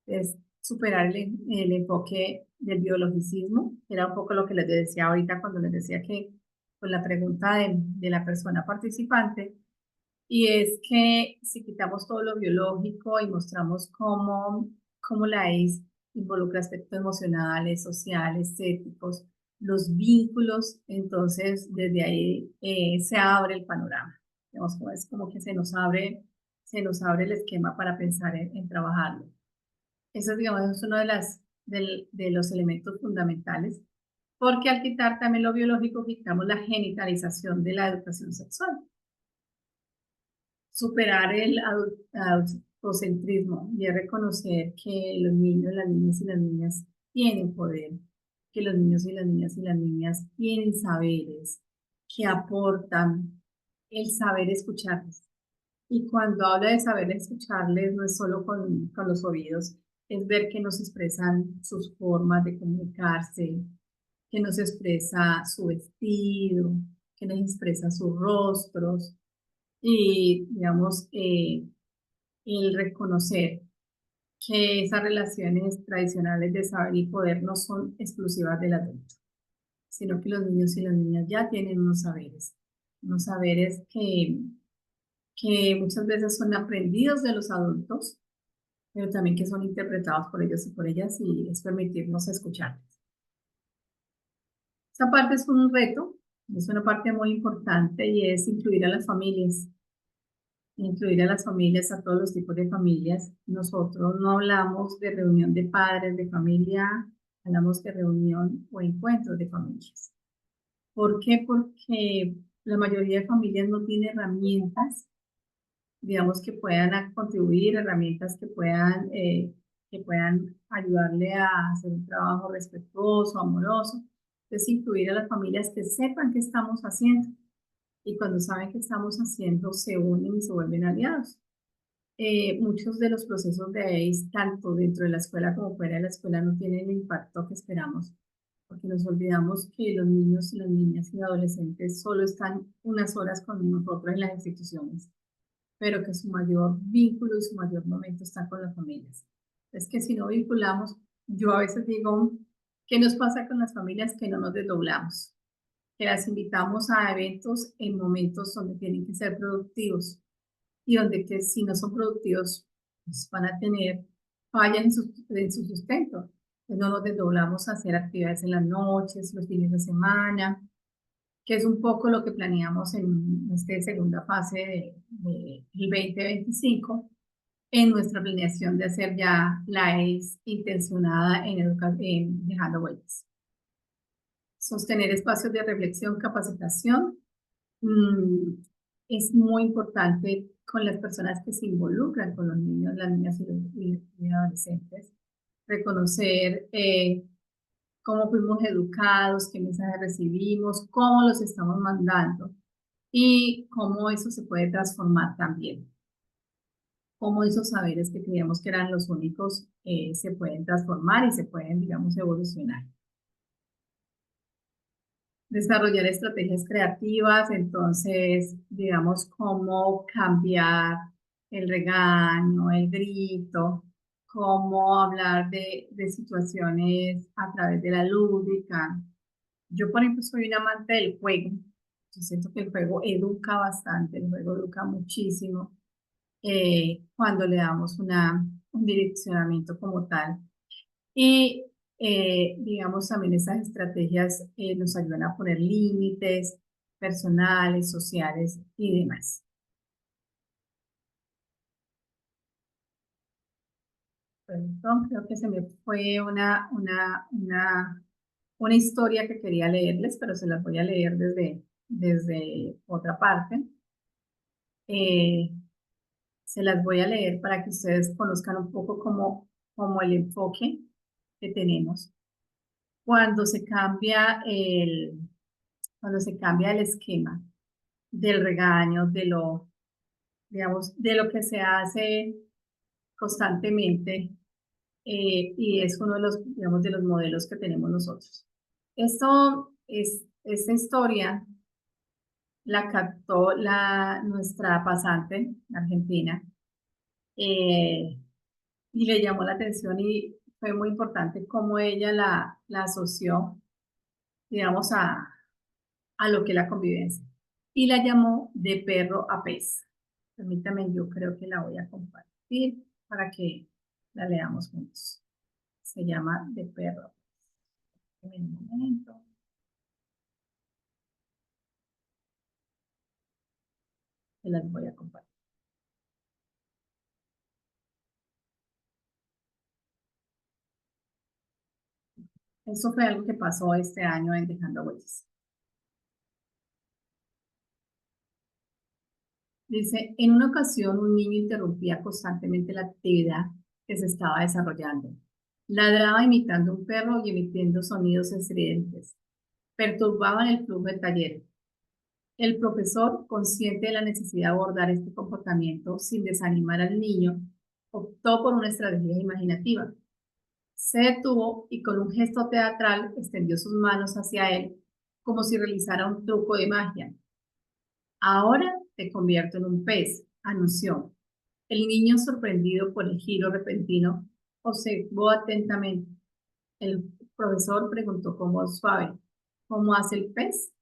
es superar el enfoque del biologicismo, que era un poco lo que les decía ahorita cuando les decía que con la pregunta de la persona participante, y es que si quitamos todo lo biológico y mostramos cómo la ACE involucra aspectos emocionales, sociales, éticos, los vínculos, entonces desde ahí se abre el panorama. Digamos, es como que se nos abre el esquema para pensar en trabajarlo. Eso, digamos, es uno de los elementos fundamentales, porque al quitar también lo biológico, quitamos la genitalización de la educación sexual. Superar el adultocentrismo y es reconocer que los niños, las niñas y las niñas tienen poder, que los niños y las niñas y las niñas tienen saberes, que aportan el saber escucharles. Y cuando habla de saber escucharles, no es solo con los oídos, es ver que nos expresan sus formas de comunicarse, que nos expresa su vestido, que nos expresa sus rostros y, digamos, el reconocer que esas relaciones tradicionales de saber y poder no son exclusivas del adulto, sino que los niños y las niñas ya tienen unos saberes que muchas veces son aprendidos de los adultos, pero también que son interpretados por ellos y por ellas y es permitirnos escucharles. Esa parte es un reto, es una parte muy importante y es incluir a las familias, a todos los tipos de familias. Nosotros no hablamos de reunión de padres, de familia, hablamos de reunión o encuentros de familias. ¿Por qué? Porque la mayoría de familias no tiene herramientas, digamos, que puedan contribuir, herramientas que puedan ayudarle a hacer un trabajo respetuoso, amoroso. Entonces, incluir a las familias que sepan qué estamos haciendo y cuando saben qué estamos haciendo, se unen y se vuelven aliados. Muchos de los procesos de ACE, tanto dentro de la escuela como fuera de la escuela, no tienen el impacto que esperamos, porque nos olvidamos que los niños y las niñas y adolescentes solo están unas horas con nosotros en las instituciones, pero que su mayor vínculo y su mayor momento está con las familias. Es que si no vinculamos, yo a veces digo, ¿qué nos pasa con las familias que no nos desdoblamos? Que las invitamos a eventos en momentos donde tienen que ser productivos y donde que si no son productivos, pues van a tener fallas en su sustento. Entonces no nos desdoblamos a hacer actividades en las noches, los fines de semana, que es un poco lo que planeamos en esta segunda fase del 2025, en nuestra planeación de hacer ya la ACE intencionada en dejando huellas. Sostener espacios de reflexión, capacitación, es muy importante con las personas que se involucran con los niños, las niñas y adolescentes. Reconocer cómo fuimos educados, qué mensajes recibimos, cómo los estamos mandando y cómo eso se puede transformar también. Cómo esos saberes que creíamos que eran los únicos se pueden transformar y se pueden, digamos, evolucionar. Desarrollar estrategias creativas, entonces, digamos, cómo cambiar el regaño, el grito, cómo hablar de situaciones a través de la lúdica. Yo, por ejemplo, soy una amante del juego. Yo siento que el juego educa bastante, el juego educa muchísimo cuando le damos un direccionamiento como tal. Y digamos, también esas estrategias nos ayudan a poner límites personales, sociales y demás. Perdón, creo que se me fue una historia que quería leerles, pero se las voy a leer desde otra parte. Se las voy a leer para que ustedes conozcan un poco como el enfoque que tenemos cuando se cambia el esquema del regaño, digamos, de lo que se hace constantemente, y es uno de los, digamos, de los modelos que tenemos nosotros. Esta historia la captó nuestra pasante argentina, y le llamó la atención y fue muy importante cómo ella la asoció, digamos, a lo que es la convivencia, y la llamó de perro a pez. Permítame, yo creo que la voy a compartir para que la leamos juntos. Se llama de perro a pez. En un momento. Se las voy a compartir. Eso fue algo que pasó este año en Dejando Huellas. Dice, en una ocasión un niño interrumpía constantemente la actividad que se estaba desarrollando. Ladraba imitando un perro y emitiendo sonidos estridentes. Perturbaban el flujo del taller. El profesor, consciente de la necesidad de abordar este comportamiento sin desanimar al niño, optó por una estrategia imaginativa. Se detuvo y con un gesto teatral extendió sus manos hacia él como si realizara un truco de magia. Ahora te convierto en un pez, anunció. El niño, sorprendido por el giro repentino, observó atentamente. El profesor preguntó con voz suave, ¿cómo hace el pez?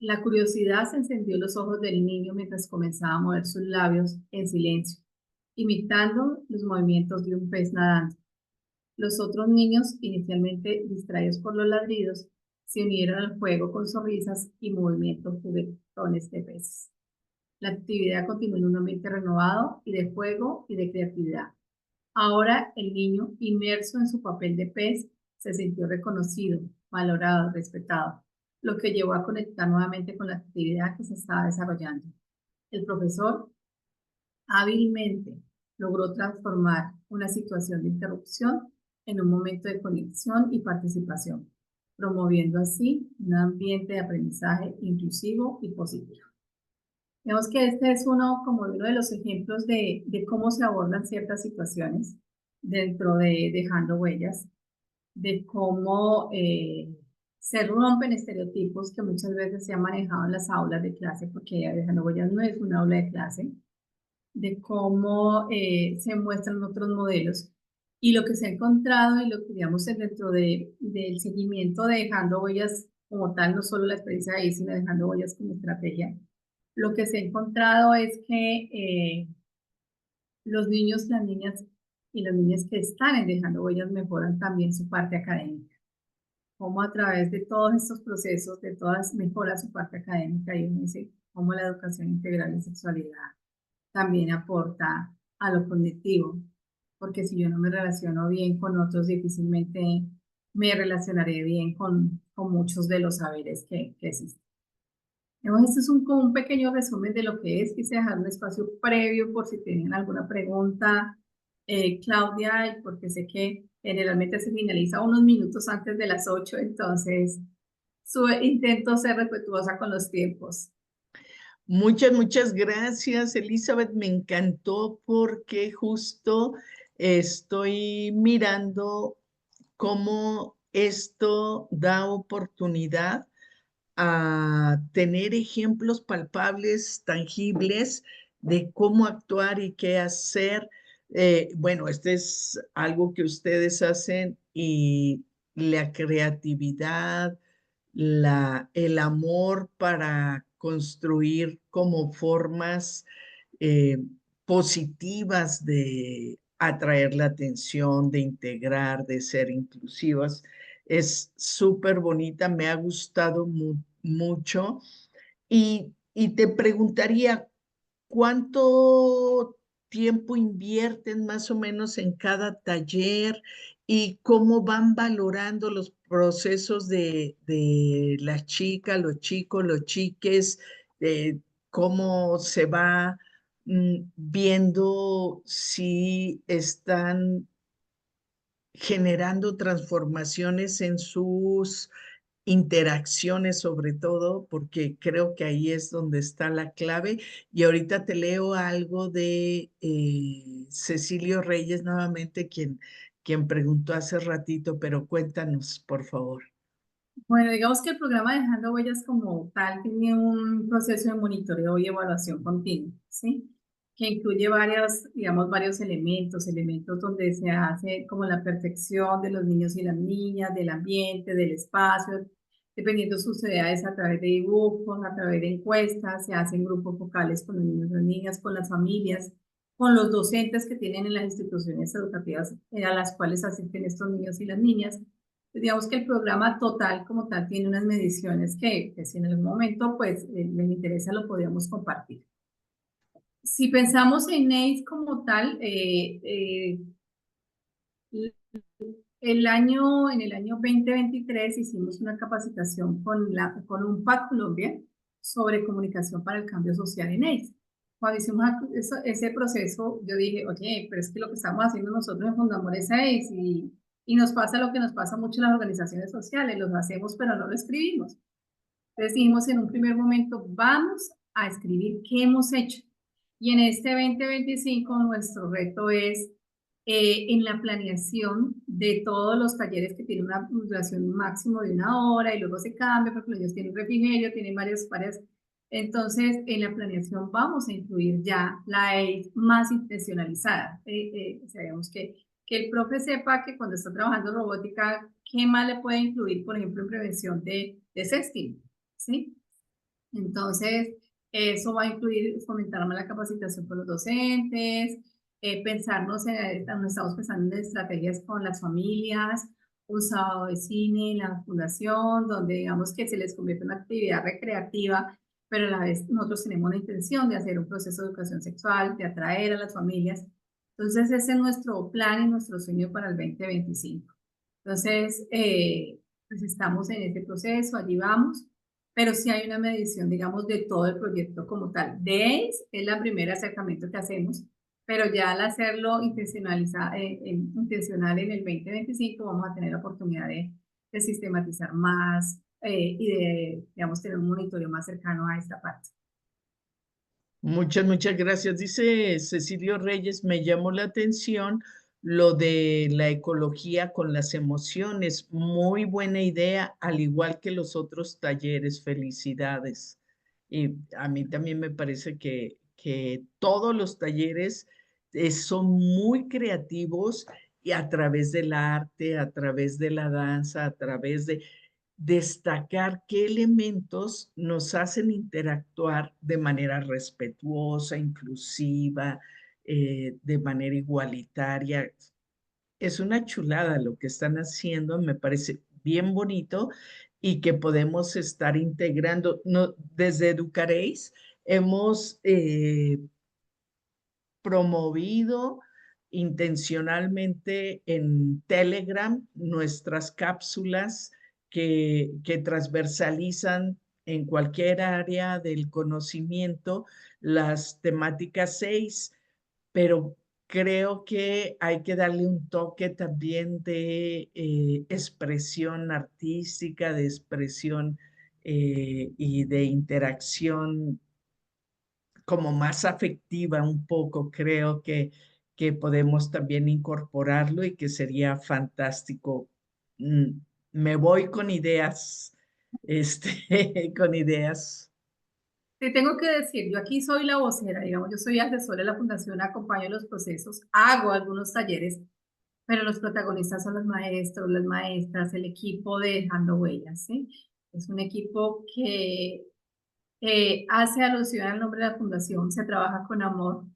La curiosidad se encendió en los ojos del niño mientras comenzaba a mover sus labios en silencio, imitando los movimientos de un pez nadando. Los otros niños, inicialmente distraídos por los ladridos, se unieron al juego con sonrisas y movimientos juguetones de peces. La actividad continuó en un ambiente renovado y de juego y de creatividad. Ahora el niño, inmerso en su papel de pez, se sintió reconocido, valorado, respetado, lo que llevó a conectar nuevamente con la actividad que se estaba desarrollando. El profesor hábilmente logró transformar una situación de interrupción en un momento de conexión y participación, promoviendo así un ambiente de aprendizaje inclusivo y positivo. Vemos que este es como uno de los ejemplos de cómo se abordan ciertas situaciones dentro de Dejando Huellas, de cómo se rompen estereotipos que muchas veces se han manejado en las aulas de clase, porque Dejando Huellas no es una aula de clase, de cómo se muestran otros modelos. Y lo que se ha encontrado y lo que digamos es dentro del seguimiento de Dejando Huellas como tal, no solo la experiencia de ahí, sino Dejando Huellas como estrategia, lo que se ha encontrado es que los niños, las niñas y las niñas que están en Dejando Huellas mejoran también su parte académica. Cómo a través de todos estos procesos, de todas, mejora su parte académica, y uno dice cómo la educación integral en sexualidad también aporta a lo cognitivo, porque si yo no me relaciono bien con otros, difícilmente me relacionaré bien con muchos de los saberes que existen. Este es como un pequeño resumen de lo que es. Quise dejar un espacio previo por si tienen alguna pregunta, Claudia, y porque sé que generalmente se finaliza unos minutos antes de las 8, entonces intento ser respetuosa con los tiempos. Muchas gracias, Elizabeth. Me encantó porque justo estoy mirando cómo esto da oportunidad a tener ejemplos palpables, tangibles de cómo actuar y qué hacer. Bueno, este es algo que ustedes hacen y la creatividad, el amor para construir como formas eh, positivas de atraer la atención, de integrar, de ser inclusivas. Es súper bonita, me ha gustado mucho. Y te preguntaría, ¿cuánto tiempo invierten más o menos en cada taller y cómo van valorando los procesos de la chica, los chicos, los chiques, cómo se va viendo si están generando transformaciones en sus interacciones sobre todo, porque creo que ahí es donde está la clave. Y ahorita te leo algo de Cecilio Reyes nuevamente, quien preguntó hace ratito, pero cuéntanos, por favor. Bueno, digamos que el programa Dejando Huellas como tal tiene un proceso de monitoreo y evaluación continua, ¿sí? Que incluye digamos, varios elementos donde se hace como la perfección de los niños y las niñas, del ambiente, del espacio, dependiendo de sus edades a través de dibujos, a través de encuestas, se hacen grupos focales con los niños y las niñas, con las familias, con los docentes que tienen en las instituciones educativas a las cuales asisten estos niños y las niñas. Digamos que el programa total como tal tiene unas mediciones que si en algún momento pues les interesa lo podríamos compartir. Si pensamos en ACE como tal, en el año 2023 hicimos una capacitación con UNPAC Colombia sobre comunicación para el cambio social en ACE. Cuando hicimos ese proceso, yo dije, oye, pero es que lo que estamos haciendo nosotros en Fundamor es ACE y nos pasa lo que nos pasa mucho en las organizaciones sociales, lo hacemos pero no lo escribimos. Entonces dijimos en un primer momento, vamos a escribir qué hemos hecho. Y en este 2025 nuestro reto es en la planeación de todos los talleres que tienen una duración máximo de 1 hora y luego se cambia porque los niños tienen refrigerio, tienen varias. Entonces, en la planeación vamos a incluir ya la ACE más intencionalizada. Sabemos que el profe sepa que cuando está trabajando robótica, ¿qué más le puede incluir, por ejemplo, en prevención de sexting? ¿Sí? Entonces, eso va a incluir fomentar más la capacitación con los docentes, estamos pensando en estrategias con las familias, un sábado de cine en la fundación, donde digamos que se les convierte en una actividad recreativa, pero a la vez nosotros tenemos la intención de hacer un proceso de educación sexual, de atraer a las familias. Entonces, ese es nuestro plan y nuestro sueño para el 2025. Entonces, pues estamos en este proceso, allí vamos, pero sí hay una medición, digamos, de todo el proyecto como tal. De ACE es la primera acercamiento que hacemos, pero ya al hacerlo intencional en el 2025 vamos a tener la oportunidad de sistematizar más y de, digamos, tener un monitoreo más cercano a esta parte. Muchas gracias. Dice Cecilio Reyes, me llamó la atención lo de la ecología con las emociones. Muy buena idea, al igual que los otros talleres. Felicidades. Y a mí también me parece que todos los talleres son muy creativos y a través del arte, a través de la danza, a través de destacar qué elementos nos hacen interactuar de manera respetuosa, inclusiva, de manera igualitaria. Es una chulada lo que están haciendo, me parece bien bonito y que podemos estar integrando. No, desde Educaréis hemos promovido intencionalmente en Telegram nuestras cápsulas que transversalizan en cualquier área del conocimiento las temáticas 6, pero creo que hay que darle un toque también de expresión artística, de expresión y de interacción como más afectiva un poco, creo que podemos también incorporarlo y que sería fantástico. Mm, Me voy con ideas, con ideas. Te tengo que decir, yo aquí soy la vocera, digamos, yo soy asesora de la fundación, acompaño los procesos, hago algunos talleres, pero los protagonistas son los maestros, las maestras, el equipo de Dejando Huellas, ¿sí? Es un equipo que hace alusión al nombre de la fundación, se trabaja con amor,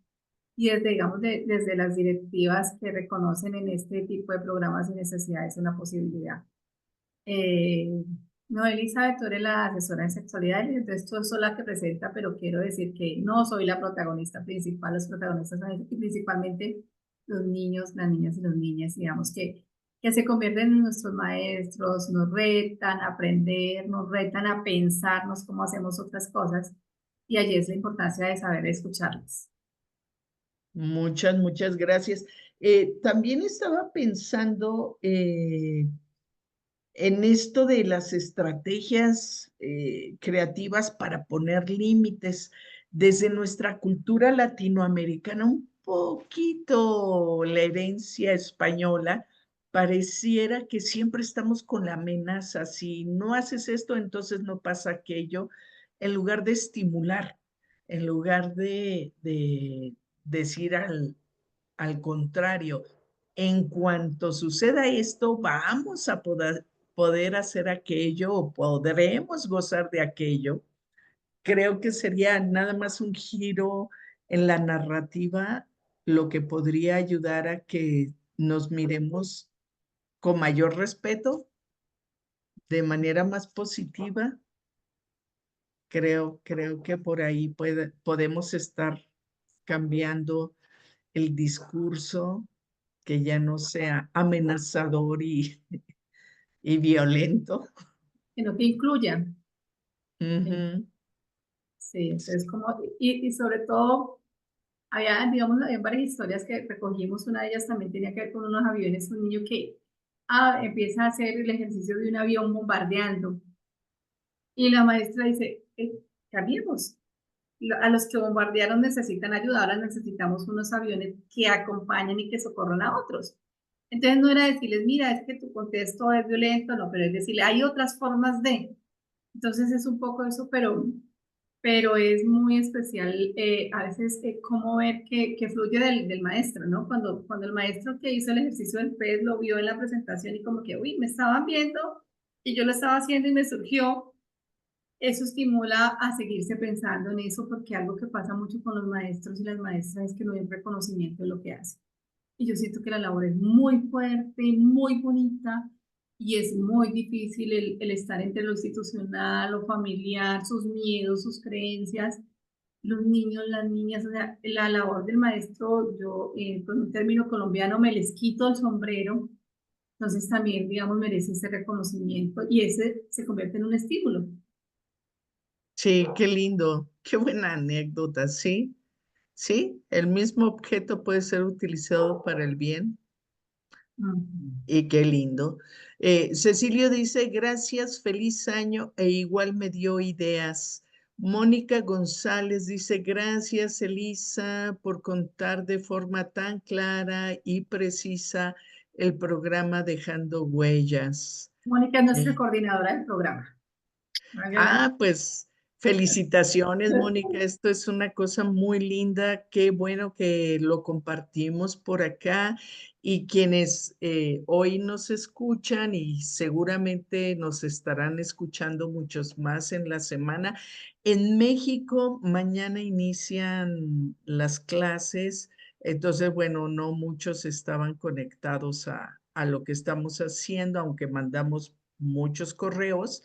y desde, digamos, desde las directivas que reconocen en este tipo de programas y necesidades una posibilidad. Eh, no, Elizabeth, tú eres la asesora en sexualidad, y entonces tú sos la que presenta, pero quiero decir que no soy la protagonista principal, los protagonistas son principalmente los niños, las niñas y los niños, digamos, que se convierten en nuestros maestros, nos retan a aprender, nos retan a pensarnos cómo hacemos otras cosas, y allí es la importancia de saber escucharlos. Muchas gracias. También estaba pensando en esto de las estrategias creativas para poner límites desde nuestra cultura latinoamericana, un poquito la herencia española, pareciera que siempre estamos con la amenaza, si no haces esto, entonces no pasa aquello, en lugar de estimular, en lugar de decir al contrario, en cuanto suceda esto, vamos a poder hacer aquello o podremos gozar de aquello. Creo que sería nada más un giro en la narrativa lo que podría ayudar a que nos miremos con mayor respeto, de manera más positiva. Creo que por ahí podemos estar cambiando el discurso, que ya no sea amenazador y violento. Sino que incluyan. Ujú. Sí, entonces como, y sobre todo, había, digamos, había varias historias que recogimos, una de ellas también tenía que ver con unos aviones, un niño que empieza a hacer el ejercicio de un avión bombardeando, y la maestra dice, cambiemos, a los que bombardearon necesitan ayuda, ahora necesitamos unos aviones que acompañen y que socorran a otros. Entonces no era decirles, mira, es que tu contexto es violento, no, pero es decirle, hay otras formas de. Entonces es un poco eso, pero es muy especial a veces cómo ver que fluye del maestro, ¿no? Cuando el maestro que hizo el ejercicio del pez lo vio en la presentación y como que, uy, me estaban viendo y yo lo estaba haciendo y me surgió, eso estimula a seguirse pensando en eso porque algo que pasa mucho con los maestros y las maestras es que no hay un reconocimiento de lo que hacen. Y yo siento que la labor es muy fuerte, muy bonita, y es muy difícil el estar entre lo institucional, lo familiar, sus miedos, sus creencias, los niños, las niñas, o sea, la labor del maestro, yo con un término colombiano me les quito el sombrero, entonces también, digamos, merece ese reconocimiento y ese se convierte en un estímulo. Sí, qué lindo, qué buena anécdota, sí. Sí, el mismo objeto puede ser utilizado para el bien y qué lindo. Cecilio dice, gracias, feliz año e igual me dio ideas. Mónica González dice, gracias, Elisa, por contar de forma tan clara y precisa el programa Dejando Huellas. Mónica es nuestra coordinadora del programa. Pues felicitaciones, Mónica. Esto es una cosa muy linda. Qué bueno que lo compartimos por acá y quienes hoy nos escuchan y seguramente nos estarán escuchando muchos más en la semana. En México, mañana inician las clases. Entonces, bueno, no muchos estaban conectados a lo que estamos haciendo, aunque mandamos muchos correos,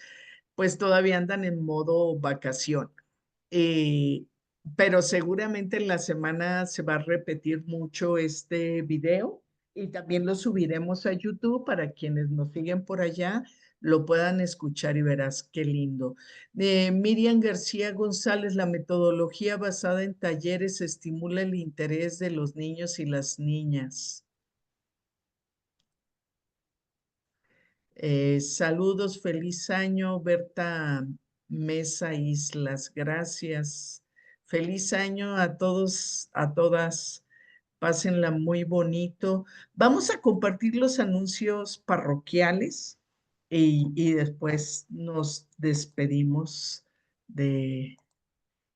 pues todavía andan en modo vacación. Eh, pero seguramente en la semana se va a repetir mucho este video y también lo subiremos a YouTube para quienes nos siguen por allá lo puedan escuchar y verás qué lindo. Miriam García González, la metodología basada en talleres estimula el interés de los niños y las niñas. Saludos, feliz año, Berta Mesa Islas, gracias. Feliz año a todos, a todas. Pásenla muy bonito. Vamos a compartir los anuncios parroquiales y después nos despedimos de,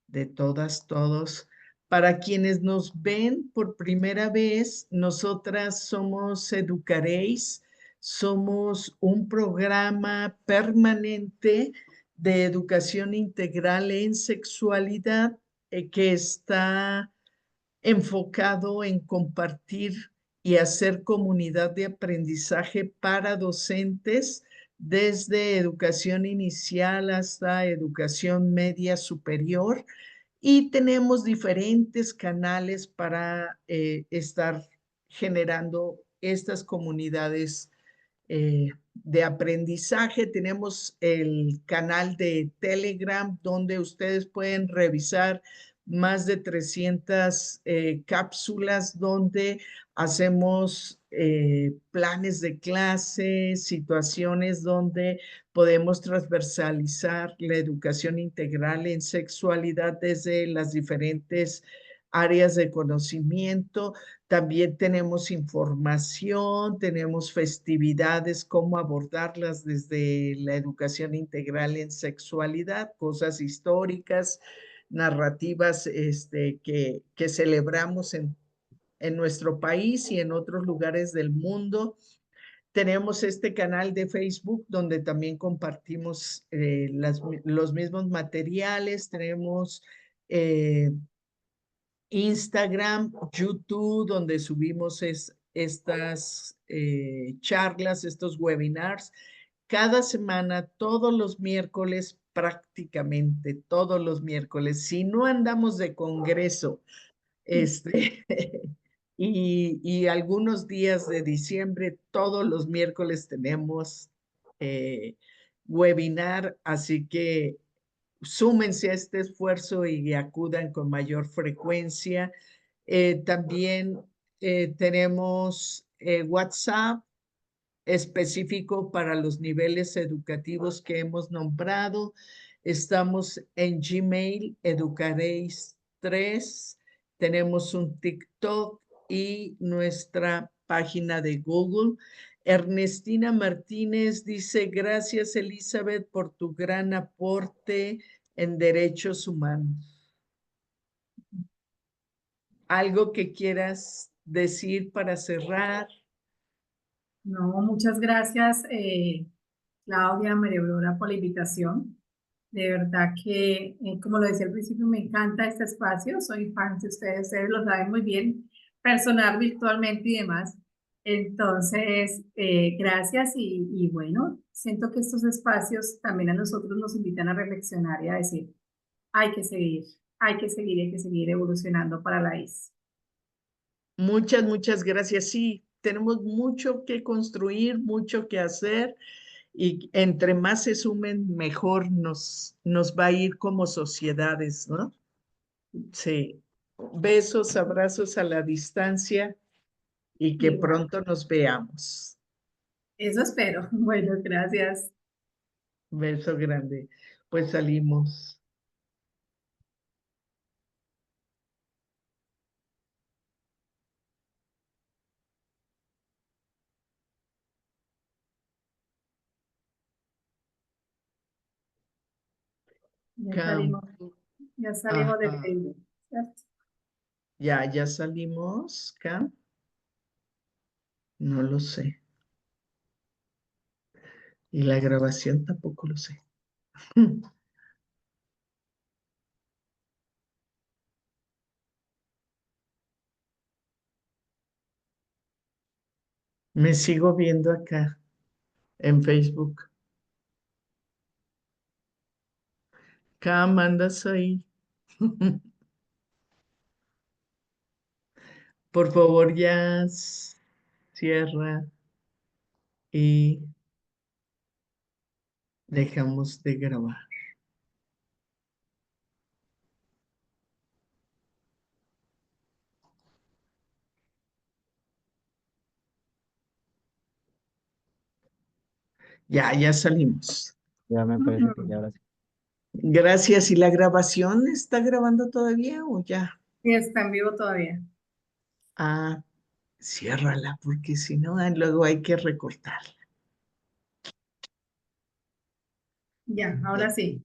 de todas, todos. Para quienes nos ven por primera vez, nosotras somos Educaréis, somos un programa permanente de educación integral en sexualidad que está enfocado en compartir y hacer comunidad de aprendizaje para docentes desde educación inicial hasta educación media superior. Y tenemos diferentes canales para estar generando estas comunidades de aprendizaje. Tenemos el canal de Telegram donde ustedes pueden revisar más de 300 cápsulas donde hacemos planes de clase, situaciones donde podemos transversalizar la educación integral en sexualidad desde las diferentes áreas de conocimiento. También tenemos información, tenemos festividades, cómo abordarlas desde la educación integral en sexualidad, cosas históricas, narrativas que celebramos en nuestro país y en otros lugares del mundo. Tenemos este canal de Facebook donde también compartimos los mismos materiales. Tenemos Instagram, YouTube, donde subimos estas charlas, estos webinars. Cada semana, todos los miércoles, prácticamente todos los miércoles. Si no andamos de congreso, y algunos días de diciembre, todos los miércoles tenemos webinar, así que súmense a este esfuerzo y acudan con mayor frecuencia. También tenemos WhatsApp específico para los niveles educativos que hemos nombrado. Estamos en Gmail, Educaréis 3. Tenemos un TikTok y nuestra página de Google. Ernestina Martínez dice, gracias Elizabeth por tu gran aporte en derechos humanos. ¿Algo que quieras decir para cerrar? No, muchas gracias, Claudia, María Aurora, por la invitación. De verdad que, como lo decía al principio, me encanta este espacio. Soy fan de ustedes lo saben muy bien, personal, virtualmente y demás. Entonces, gracias y bueno, siento que estos espacios también a nosotros nos invitan a reflexionar y a decir, hay que seguir, hay que seguir, hay que seguir evolucionando para la isla. Muchas gracias. Sí, tenemos mucho que construir, mucho que hacer y entre más se sumen, mejor nos va a ir como sociedades, ¿no? Sí. Besos, abrazos a la distancia y que Igual, pronto nos veamos. eso espero. Bueno, gracias. Beso grande. Pues salimos. Ya Cam. salimos, ya salimos de Ajá. Facebook, ¿cierto? Ya salimos, Cam. No lo sé. Y la grabación tampoco lo sé. Me sigo viendo acá en Facebook. Cam, andas ahí. Por favor, ya cierra y dejamos de grabar. Ya salimos. Ya me parece que ya ahora sí. Gracias. ¿Y la grabación está grabando todavía o ya? Sí, está en vivo todavía. Ah, ciérrala, porque si no, luego hay que recortarla. Ya, ahora Ya. sí.